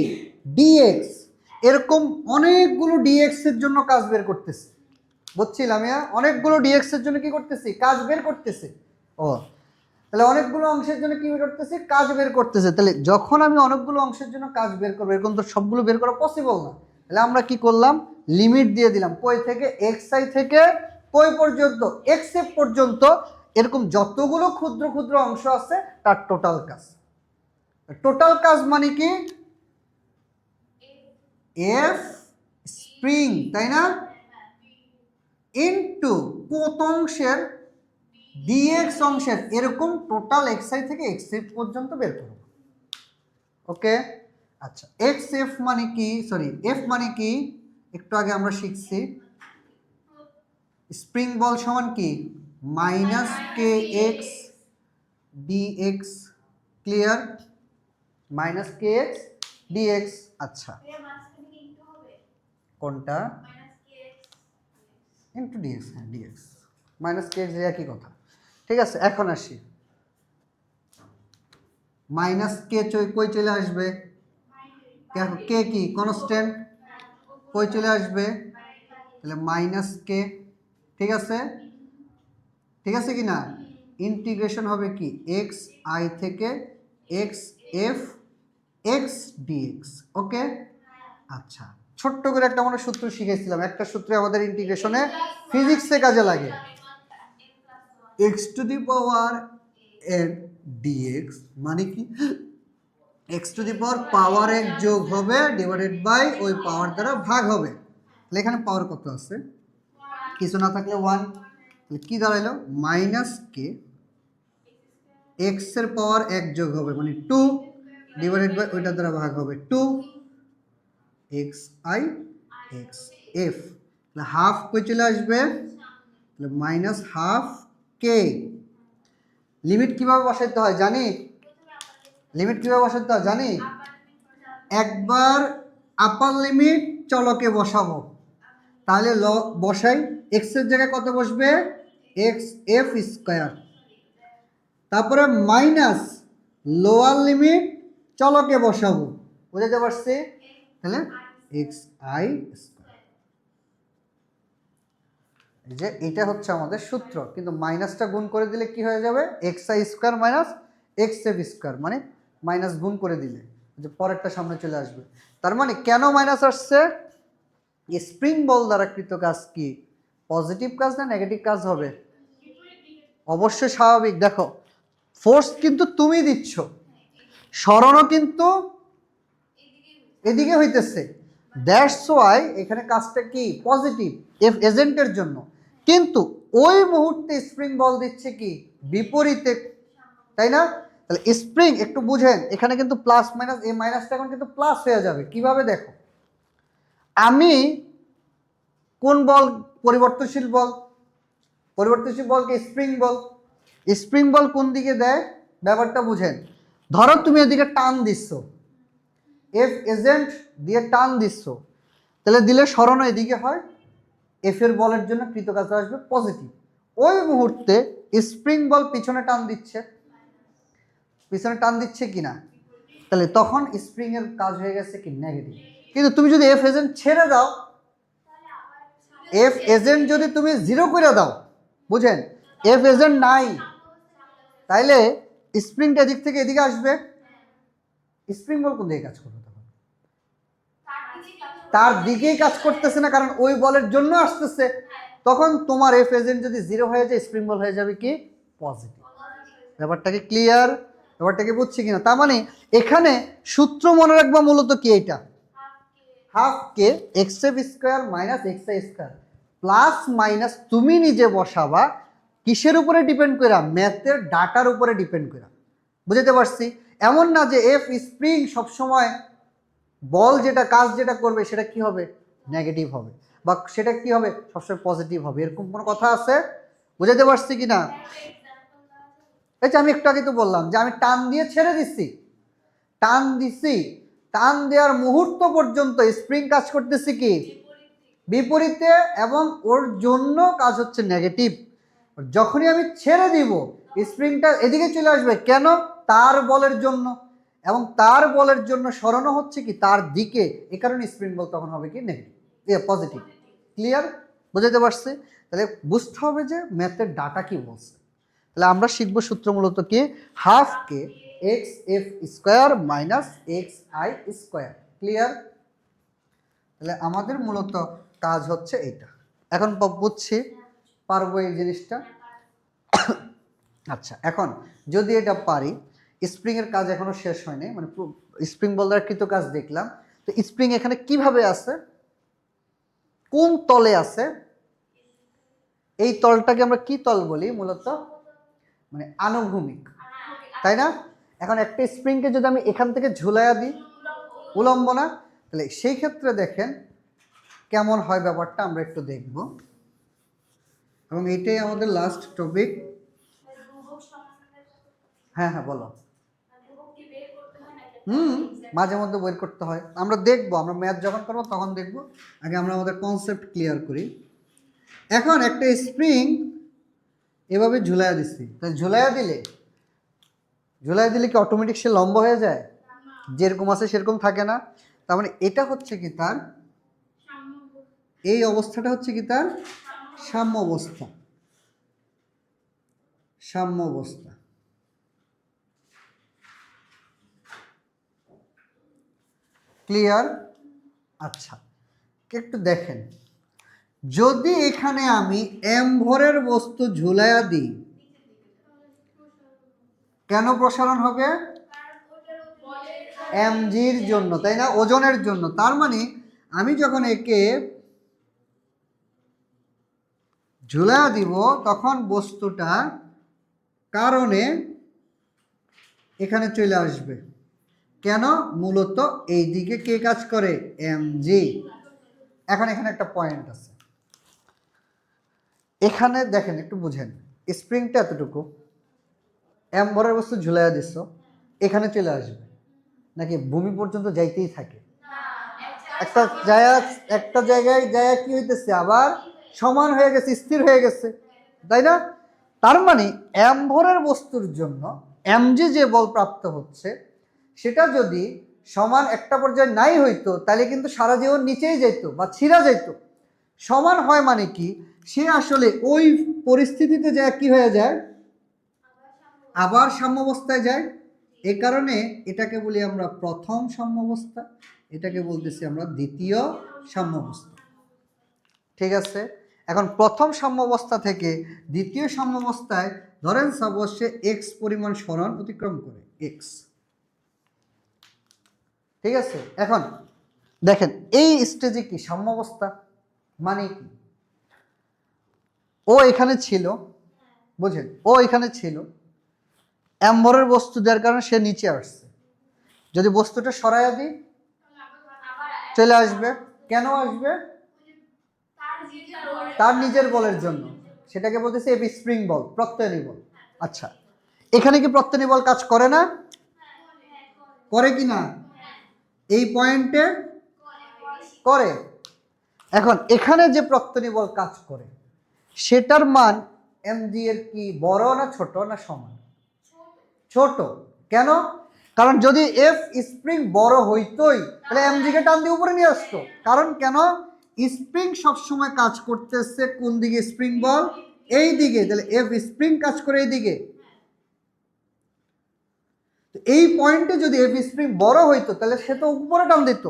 ডিএক্স। এরকম অনেকগুলো ডিএক্স এর জন্য কাজ বের করতেছে। বুঝছিলাম? অনেকগুলো ডিএক্স এর জন্য কি করতেছি? কাজ বের করতেছে। ও, তাহলে অনেকগুলো অংশের জন্য কি বের করতেছে? কাজ বের করতেছে। তাহলে যখন আমি অনেকগুলো অংশের জন্য কাজ বের করবো, এরকম তো সবগুলো বের করা পসিবল না। তাহলে আমরা কি করলাম? লিমিট দিয়ে দিলাম। কই থেকে? এক্স আই থেকে কই পর্যন্ত? এক্স এফ পর্যন্ত। এরকম যতগুলো ক্ষুদ্র ক্ষুদ্র অংশ আছে তার টোটাল কাজ। টোটাল কাজ মানে কি? এফ স্প্রিং, তাই না? ইনটু কত অংশের? ডিএক্স অংশের। এরকম টোটাল এক্স আই থেকে এক্স এফ পর্যন্ত বের করব। ওকে, আচ্ছা, এক্স এফ মানে কি? সরি, এফ মানে কি? একটু আগে আমরা শিখছি স্প্রিং বল সমান কি? Minus K X dx. Clear? Minus K X dx. আচ্ছা, কোনটা? Into dx. হ্যাঁ, ডিএক্স মাইনাস কে এক্স একই কথা। ঠিক আছে, এখন আসি, মাইনাস কে কই চলে আসবে? কে কি কনস্ট্যান্ট, কই চলে আসবে? তাহলে মাইনাস কে, ঠিক আছে? ঠিক আছে কি না? ইন্টিগ্রেশন হবে কি? এক্স আই থেকে এক্স এফ এক্স ডিএক্স। ওকে, আচ্ছা, ছোট্ট করে একটা আমরা সূত্র শিখেছিলাম, একটা সূত্রে আমাদের ইন্টিগ্রেশনে ফিজিক্সে কাজে লাগে। X to the power N dx মানে কি? এক্স টু দি পাওয়ার পাওয়ার এক যোগ হবে ডিভাইডেড বাই ওই পাওয়ার দ্বারা ভাগ হবে। তাহলে এখানে পাওয়ার কত আছে? কিছু না থাকলে 1। তাহলে কি দাঁড়াইলো? মাইনাস কে এক্স এর পাওয়ার 1 যোগ হবে মানে 2 ডিভাইডেড বাই ওইটা দ্বারা ভাগ হবে 2 এক্স আই এক্স এফ, তাহলে হাফ কই চলে আসবে, তাহলে মাইনাস হাফ কে। লিমিট কিভাবে বসাইতে হয় জানি, লিমিট কিভাবে বসাইতে হয় জানি, একবার আপার লিমিট চলকে বসাবো, তাহলে বসাই এক্স এর জায়গায় কত বসবে, এক্স এফ স্কোয়ার, তারপরে মাইনাস লোয়ার লিমিট চলকে বসাবো, বুঝতে পারছি, তাহলে এক্স আই স্কোয়ার। যে এটা হচ্ছে আমাদের সূত্র, কিন্তু মাইনাসটা গুণ করে দিলে কি হয়ে যাবে, x I square minus x F square, মানে মাইনাস গুণ করে দিলে যে পরেরটা সামনে চলে আসবে। তার মানে কেন মাইনাস আসছে, স্প্রিং বল দ্বারা কৃত কাজ কি পজিটিভ কাজ না নেগেটিভ কাজ হবে, অবশ্যই স্বাভাবিক। দেখো ফোর্স কিন্তু তুমি দিচ্ছ, সরণও কিন্তু এদিকে হইতেছে, দ্যাটস ওয়াই এখানে কাজটা কি পজিটিভ এফ এজেন্টের জন্য, কিন্তু ওই মুহূর্তে স্প্রিং বল দিচ্ছে কি বিপরীতে, তাই না। তাহলে স্প্রিং একটু বুঝেন, এখানে কিন্তু প্লাস মাইনাস, এই মাইনাসটা এখন কিন্তু প্লাস হয়ে যাবে কিভাবে, দেখো আমি কোন বল, পরিবর্তনশীল বল, পরিবর্তনশীল বলকে স্প্রিং বল, স্প্রিং বল কোন দিকে দেয় ব্যাপারটা বুঝেন। ধরো তুমি এদিকে টান দিচ্ছ, এফ এজেন্ট দিয়ে টান দিচ্ছ, তাহলে দিলে সরানো এদিকে হয়, এফ এর বলের জন্য কৃতকাজ আসবে পজিটিভ। ওই মুহূর্তে স্প্রিং বল পিছনে টান দিচ্ছে, পিছনে টান দিচ্ছে কিনা, তাহলে তখন স্প্রিং এর কাজ হয়ে গেছে কি নেগেটিভ। কিন্তু তুমি যদি এফ এজেন্ট ছেড়ে দাও, এফ এজেন্ট যদি তুমি জিরো করে দাও, বুঝেন এফ এজেন্ট নাই, তাইলে স্প্রিংটা এদিক থেকে এদিকে আসবে, স্প্রিং বল কোন দিকে কাজ করবে, তখন তার দিকেই কাজ করতেছে না, কারণ ওই বলের জন্য আসতেছে, তখন তোমার এফ এজেন্ট যদি জিরো হয়ে যায় স্প্রিং বল হয়ে যাবে কি পজিটিভ। ব্যাপারটা কি ক্লিয়ার, ব্যাপারটা কি বুঝছি কিনা। তার মানে এখানে সূত্র মনে রাখবা মূলত কি, এইটা half K x F square minus x I square, plus minus তুমি নিজে বসাবা কিসের উপরে ডিপেন্ড করা, ম্যাথের ডাটার উপরে ডিপেন্ড করা, বুঝতে পারছি। এমন না যে এফ স্প্রিং সবসময় বল যেটা কাজ যেটা করবে সেটা কি হবে নেগেটিভ হবে, বা সেটা কি হবে সবসময় পজিটিভ হবে, এরকম কোনো কথা আছে, বুঝতে পারছি কিনা। এই যে আমি একটু আগে তো বললাম যে আমি টান দিয়ে ছেড়ে দিচ্ছি, টান দিচ্ছি, টান দেওয়ার মুহূর্ত পর্যন্ত স্প্রিং কাজ করতেছে কি বিপরীতে, এবং ওর জন্য কাজ হচ্ছে নেগেটিভ। যখনই আমি ছেড়ে দিব স্প্রিংটা এদিকে চলে আসবে, কেন, তার বলের জন্য, এবং তার বলের জন্য সরানো হচ্ছে কি তার দিকে, এ কারণে স্প্রিং বল তখন হবে কি নেগেটিভ পজিটিভ। ক্লিয়ার, বুঝতে পারছি। তাহলে বুঝতে হবে যে ম্যাথের ডাটা কি বলছে। তাহলে আমরা শিখবো সূত্র মূলত কি, half K x F square minus x I square. Clear, তাহলে আমাদের মূলত কাজ হচ্ছে এইটা। এখন বুঝছি, পারবো এই জিনিসটা। আচ্ছা, এখন যদি এটা পারি, স্প্রিং এর কাজ এখনো শেষ হয়নি, মানে স্প্রিং বল দ্বারা কৃত কাজ দেখলাম, তো স্প্রিং এখানে কিভাবে আছে, কোন তলে আছে, এই তলটাকে আমরা কি তল বলি মূলত, মানে আনুভূমিক, তাই না। এখন একটা স্প্রিংকে যদি আমি এখান থেকে ঝুলাইয়া দিই, উলম্ব না, তাহলে সেই ক্ষেত্রে দেখেন কেমন হয় ব্যাপারটা আমরা একটু দেখব, এবং এটাই আমাদের লাস্ট টপিক। হ্যাঁ হ্যাঁ বলো। মাঝে মধ্যে বের করতে হয়, আমরা দেখবো, আমরা ম্যাথ যখন করবো তখন দেখবো, আগে আমরা আমাদের কনসেপ্ট ক্লিয়ার করি। এখন একটা স্প্রিং এভাবে ঝুলাইয়া দিচ্ছি, তাই ঝুলাইয়া দিলে কি অটোমেটিক সে লম্ব হয়ে যায়, যেরকম আছে সেরকম থাকে না। তার মানে এটা হচ্ছে কি তার, এই অবস্থাটা হচ্ছে কি তার সাম্য অবস্থা, সাম্য অবস্থা। ক্লিয়ার, আচ্ছা একটু দেখেন, যদি এখানে আমি এম ভরের বস্তু ঝুলাইয়া দিই, কেন প্রসারণ হবে, এম জির জন্য, তাই না, ওজনের জন্য। তার মানে আমি যখন একে ঝুলাইয়া দিব তখন বস্তুটা কারণে এখানে চলে আসবে। কেন? মূলত এই দিকে কে কাজ করে? mg। এখন এখানে একটা পয়েন্ট আছে, এখানে দেখেন একটু বুঝেন, স্প্রিংটা এতটুকু, এম ভরের বস্তু ঝুলাইয়া দিচ্ছ, এখানে চলে আসবে নাকি ভূমি পর্যন্ত যাইতেই থাকে? একটা জায়গায় যায় কি হইতেছে, আবার সমান হয়ে গেছে, স্থির হয়ে গেছে, তাই না? তার মানে এম ভরের বস্তুর জন্য mg যে বল প্রাপ্ত হচ্ছে সেটা যদি সমান একটা পর্যায়ে নাই হইতো তাহলে কিন্তু সারা জীবন নিচেই যেত বা ছিঁড়া যেত। সমান হয় মানে কি, সে আসলে ওই পরিস্থিতিতে যায় কি হয়ে যায়, আবার সাম্যাবস্থায় যায়। এ কারণে এটাকে বলি আমরা প্রথম সাম্যাবস্থা, এটাকে বলতেছি আমরা দ্বিতীয় সাম্যাবস্থা। ঠিক আছে, এখন প্রথম সাম্যাবস্থা থেকে দ্বিতীয় সাম্যাবস্থায় ধরেন সাপোজ সে এক্স পরিমাণ সরণ অতিক্রম করে, এক্স। ঠিক আছে, এখন দেখেন এই স্টেজে কি সাম্যাবস্থা মানে কি, ও এখানে ছিল, বুঝেন, ও এখানে ছিল, এম্বরের বস্তু যার কারণে সে নিচে আসছে। যদি বস্তুটা সরাইয়া দিই চলে আসবে। কেন আসবে? তার নিজের বলের জন্য। সেটাকে বলতেছে এফ স্প্রিং বল, প্রত্যয়নী বল। আচ্ছা, এখানে কি প্রত্যয়নী বল কাজ করে না? করে কি না? এই পয়েন্টে করে। এখন এখানে যে প্রত্যয়নী বল কাজ করে সেটার মান mg এর কি বড় না ছোট না সমান? ছোট। কেন? কারণ যদি এফ স্প্রিং বড় হইতোই তাহলে mg কে টান দিয়ে উপরে নিয়ে আসতো। কারণ কেন? স্প্রিং সবসময় কাজ করতেছে কোন দিকে? স্প্রিং বল এই দিকে, তাহলে এফ স্প্রিং কাজ করে এই দিকে। এই পয়েন্টে যদি এফ স্প্রিং বড় হইতো তাহলে সে তো উপরে টান দিত।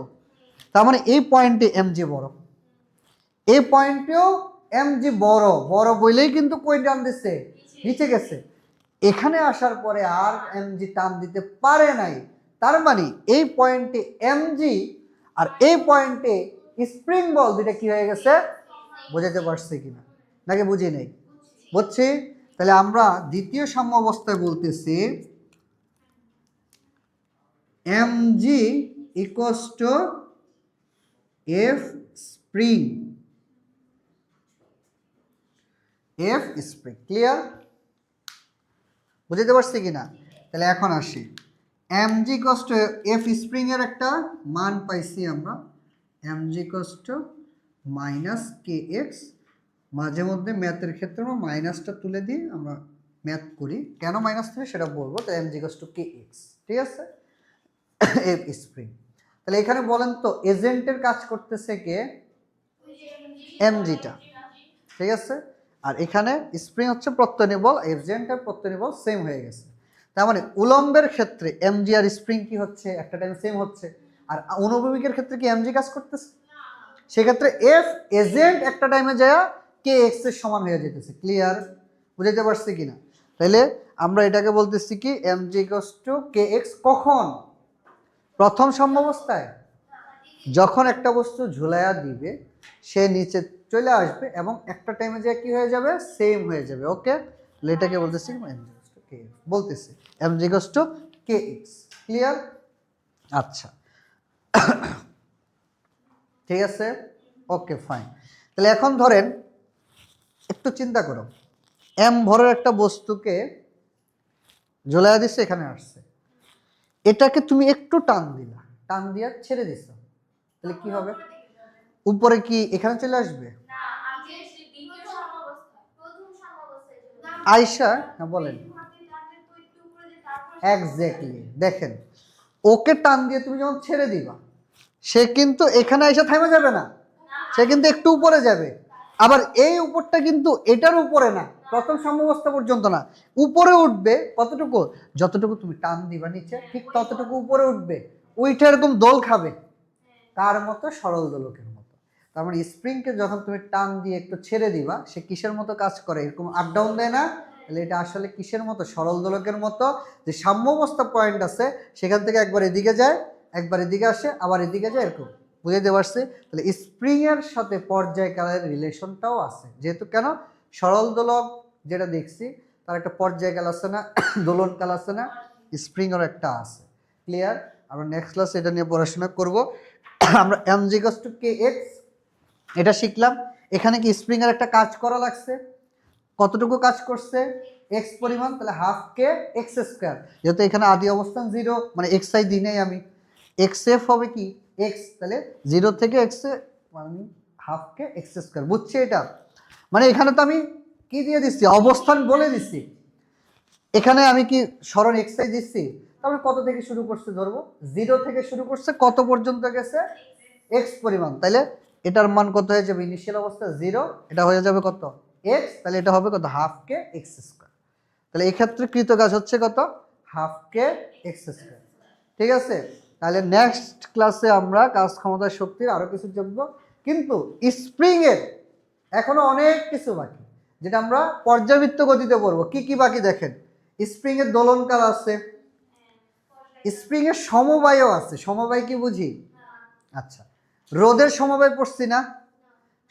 তার মানে এই পয়েন্টে mg বড়, এই পয়েন্টেও mg বড়, বড় বলেই কিন্তু কই টান দিচ্ছে? নিচে গেছে। এখানে আসার পরে আর mg টান দিতে পারে নাই। তার মানে এই পয়েন্টে mg আর এই পয়েন্টে স্প্রিং বল দুইটা কি হয়ে গেছে? বুঝাতে পারছি কিনা? নাকি বুঝি নেই? বুঝছি। তাহলে আমরা দ্বিতীয় সাম্যাবস্থায় বলতেছি mg equals to F spring, F spring. Clear? বুঝতে পারছি কিনা? তাহলে এখন আসি, mg equals to F spring এর একটা মান পাইছি আমরা, mg equals to minus K x. মাঝে মধ্যে ম্যাথের ক্ষেত্রে আমরা মাইনাসটা তুলে দিই, আমরা ম্যাথ করি, কেন মাইনাস তুলি সেটা বলবো। তাই mg equals to K x. ঠিক আছে, এফ স্প্রিং। তাহলে এখানে বলেন তো এজেন্টের কাজ করতেছে কে? mgটা। ঠিক আছে, আর এখানে স্প্রিং হচ্ছে প্রত্যয়নী বল, এজেন্টের প্রত্যয়নী বল সেম হয়ে গেছে। তার মানে উলম্বের ক্ষেত্রে mg আর স্প্রিং কি হচ্ছে? একটা টাইম সেম হচ্ছে। আর অনুভূমিকের ক্ষেত্রে কি mg কাজ করতেছে? সেক্ষেত্রে এফ এজেন্ট একটা টাইমে যায় কে এক্স এর সমান হয়ে যেতেছে। ক্লিয়ার? বুঝাইতে পারছি কিনা? তাহলে আমরা এটাকে বলতেছি কি mg equals to K x. কখন? প্রথম সাম্যাবস্থায়। যখন একটা বস্তু ঝুলাইয়া দিবে সে নিচে চলে আসবে এবং একটা টাইমে যে কি হয়ে যাবে? সেম হয়ে যাবে। ওকে, এটাকে বলতেছি বলতেছি mg equals to K x. Clear? আচ্ছা, ঠিক আছে, ওকে ফাইন। তাহলে এখন ধরেন একটু চিন্তা করো, এম ভরের একটা বস্তুকে ঝুলাইয়া দিচ্ছে, এখানে আসছে, এটাকে তুমি একটু টান দিলা, টান দিয়া ছেড়ে দিছ, তাহলে কি হবে? উপরে কি এখানে চলে আসবে? আয়শা, হ্যাঁ বলেন। এক্স্যাক্টলি, দেখেন ওকে টান দিয়ে তুমি যখন ছেড়ে দিবা সে কিন্তু এখানে আয়শা থেমে যাবে না, সে কিন্তু একটু উপরে যাবে। আবার এই উপরটা কিন্তু এটার উপরে না, প্রথম সাম্যাবস্থা পর্যন্ত না, উপরে উঠবে। কতটুকু? যতটুকু তুমি টান দিবা নিচে ঠিক ততটুকু উপরে উঠবে। ওইটা এরকম দোল খাবে, কার মতো? সরল দোলকের মতো। তার মানে স্প্রিংকে যখন তুমি টান দিয়ে একটু ছেড়ে দিবা সে কিসের মতো কাজ করে? এরকম আপ ডাউন দেয় না? তাহলে এটা আসলে কিসের মতো? সরল দোলকের মতো। যে সাম্যাবস্থা পয়েন্ট আছে সেখান থেকে একবার এদিকে যায়, একবার এদিকে আসে, আবার এদিকে যায়, এরকম। বুঝতে পারছি? তাহলে স্প্রিং এর সাথে পর্যায়কালের রিলেশনটাও আছে। যেহেতু কেন? সরল দোলক যেটা দেখছি তার একটা পর্যায়কাল আছে না, দোলনকাল আছে না, স্প্রিংয়ের একটা আছে। ক্লিয়ার? আমরা নেক্সট ক্লাসে এটা নিয়ে পড়াশোনা করব। আমরা mg = kx এটা শিখলাম। এখানে কি স্প্রিংয়ের একটা কাজ করা লাগছে? কতটুকু কাজ করছে? এক্স পরিমাণ, তাহলে হাফ কে এক্স স্কোয়ার। যেহেতু এখানে আদি অবস্থান 0, মানে এক্স আই দিই নেই আমি, এক্স এফ হবে কি এক্স, তাহলে 0 থেকে এক্স মানে হাফ কে এক্স স্কোয়ার। বুঝছি এটা? মানে এখানে তো আমি কি দিয়ে দিচ্ছি, অবস্থান বলে দিচ্ছি। এখানে আমি কি সরণ এক্স আই দিচ্ছি, তাহলে কত থেকে শুরু করছে ধরবো, 0 থেকে শুরু করছে, কত পর্যন্ত গেছে, এক্স পরিমাণ। তাহলে এটার মান কত হয়ে যাবে, ইনিশিয়াল অবস্থা 0, এটা হয়ে যাবে কত এক্স, তাহলে এটা হবে কত হাফ কে এক্স স্কোয়ার। তাহলে এই ক্ষেত্রে কৃত কাজ হচ্ছে কত, হাফ কে এক্স স্কোয়ার। ঠিক আছে? তাহলে নেক্সট ক্লাসে আমরা কাজ ক্ষমতা শক্তির আরো কিছু জানবো, কিন্তু স্প্রিং এর এখনো অনেক কিছু বাকি, যেটা আমরা পর্যাবৃত্ত গতিতে পড়বো। কি কি বাকি দেখেন, স্প্রিং এর দোলনকাল আছে, স্প্রিং এর সমবায়ও আছে। সমবায় কি বুঝি? আচ্ছা, রোদের সমবায় পড়ছি না,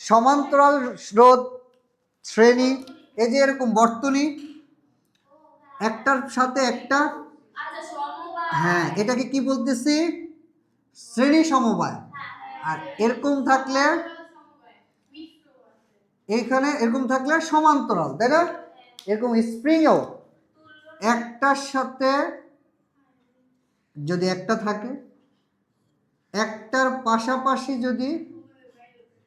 সমান্তরাল রোদ, শ্রেণী, এই যে এরকম বর্তনী, একটার সাথে একটা, হ্যাঁ এটাকে কি বলতেছি, শ্রেণী সমবায়। আর এরকম থাকলে, এইখানে এরকম থাকলে সমান্তরাল, তাই না? এরকম স্প্রিংও একটার সাথে যদি একটা থাকে, একটার পাশাপাশি যদি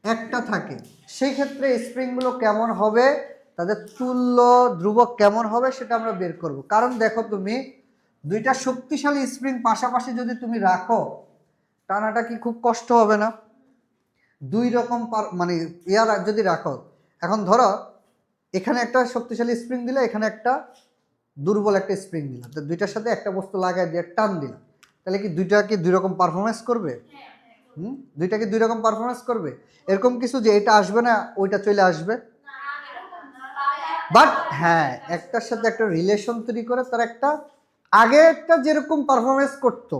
একটা থাকে, সেই ক্ষেত্রে স্প্রিংগুলো কেমন হবে, তাদের তুল্য ধ্রুবক কেমন হবে, সেটা আমরা বের করব। কারণ দেখো, তুমি দুইটা শক্তিশালী স্প্রিং পাশাপাশি যদি তুমি রাখো, টানাটা কি খুব কষ্ট হবে না? দুই রকম মানে ইয়ার যদি রাখো, এখন ধরো এখানে একটা শক্তিশালী স্প্রিং দিলে, এখানে একটা দুর্বল একটা স্প্রিং দিলাম, তো দুইটার সাথে একটা বস্তু লাগাই দিয়ে টান দিলাম, তাহলে কি দুইটা কি দুই রকম পারফরমেন্স করবে? দুইটা কি দুই রকম পারফরমেন্স করবে? এরকম কিছু যে এটা আসবে না ওইটা চলে আসবে, বাট হ্যাঁ একটার সাথে একটা রিলেশন তৈরি করে তার একটা, আগে একটা যেরকম পারফরমেন্স করতো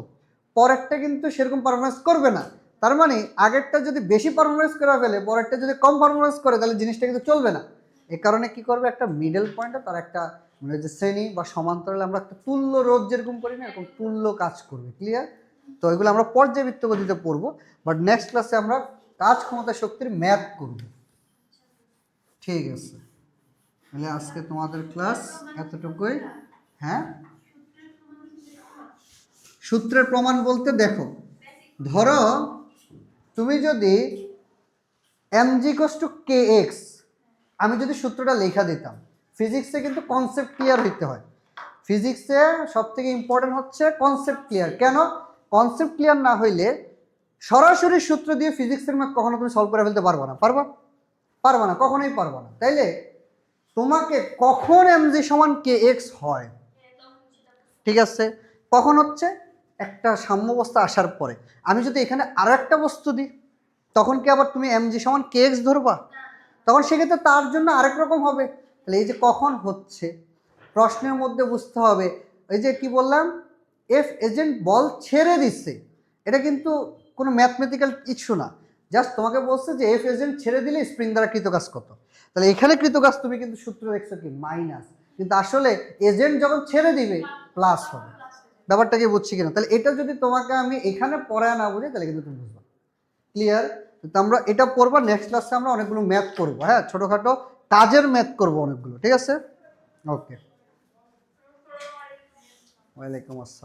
পরেরটা কিন্তু সেরকম পারফরমেন্স করবে না। তার মানে আগেরটা যদি বেশি পারফরমেন্স করে ফেলে, পরেরটা যদি কম পারফরমেন্স করে, তাহলে জিনিসটা কিন্তু চলবে না। এই কারণে কি করবে, একটা মিডল পয়েন্টে তার একটা মানে যে শ্রেণী বা সমান্তরালে আমরা একটা তুল্য রোধ যেরকম করি না, এরকম তুল্য কাজ করবে। ক্লিয়ার? তো এগুলো আমরা পর্যাবৃত্ত গতিতে পড়বো, বাট নেক্সট ক্লাসে আমরা কাজ ক্ষমতা শক্তির ম্যাথ করব। ঠিক আছে, তাহলে আজকে তোমাদের ক্লাস এতটুকুই। হ্যাঁ, সূত্রের প্রমাণ বলতে দেখো, ধরো তুমি যদি mg = kx, আমি যদি সূত্রটা লেখা দিতাম, ফিজিক্সে কিন্তু কনসেপ্ট ক্লিয়ার হইতে হয়। ফিজিক্সে সব থেকে ইম্পর্টেন্ট হচ্ছে কনসেপ্ট ক্লিয়ার। কেন? কনসেপ্ট ক্লিয়ার না হইলে সরাসরি সূত্র দিয়ে ফিজিক্সের ম্যাথ কখনো তুমি সলভ করে ফেলতে পারবো না। পারবা না, কখনোই পারবা না। তাইলে তোমাকে কখন mg = kx হয়, ঠিক আছে, কখন হচ্ছে, একটা সাম্যাবস্থা আসার পরে। আমি যদি এখানে আরো একটা বস্তু দিই, তখন কি আবার তুমি mg = kx ধরবা? তখন সেক্ষেত্রে তার জন্য আরেক রকম হবে। তাহলে এই যে কখন হচ্ছে, প্রশ্নের মধ্যে বুঝতে হবে, এই যে কি বললাম, এফ এজেন্ট বল ছেড়ে দিচ্ছে, এটা কিন্তু কোনো ম্যাথমেটিক্যাল ইস্যু না, জাস্ট তোমাকে বলছে যে এফ এজেন্ট ছেড়ে দিলে স্প্রিং দ্বারা কৃতকাজ কত। তাহলে এখানে কৃতকাজ তুমি কিন্তু সূত্র দেখছো কি মাইনাস, কিন্তু আসলে এজেন্ট যখন ছেড়ে দিবে প্লাস হবে। ব্যাপারটা কি বুঝছি কিনা? তাহলে এটা যদি তোমাকে আমি এখানে পড়ায় না বুঝি, তাহলে কিন্তু তুমি বুঝবা। ক্লিয়ার? তো আমরা এটা পড়বো, নেক্সট ক্লাসে আমরা অনেকগুলো ম্যাথ করবো। হ্যাঁ, ছোটোখাটো কাজের ম্যাথ করবো অনেকগুলো। ঠিক আছে, ওকে, ওয়ালাইকুম আসসালাম।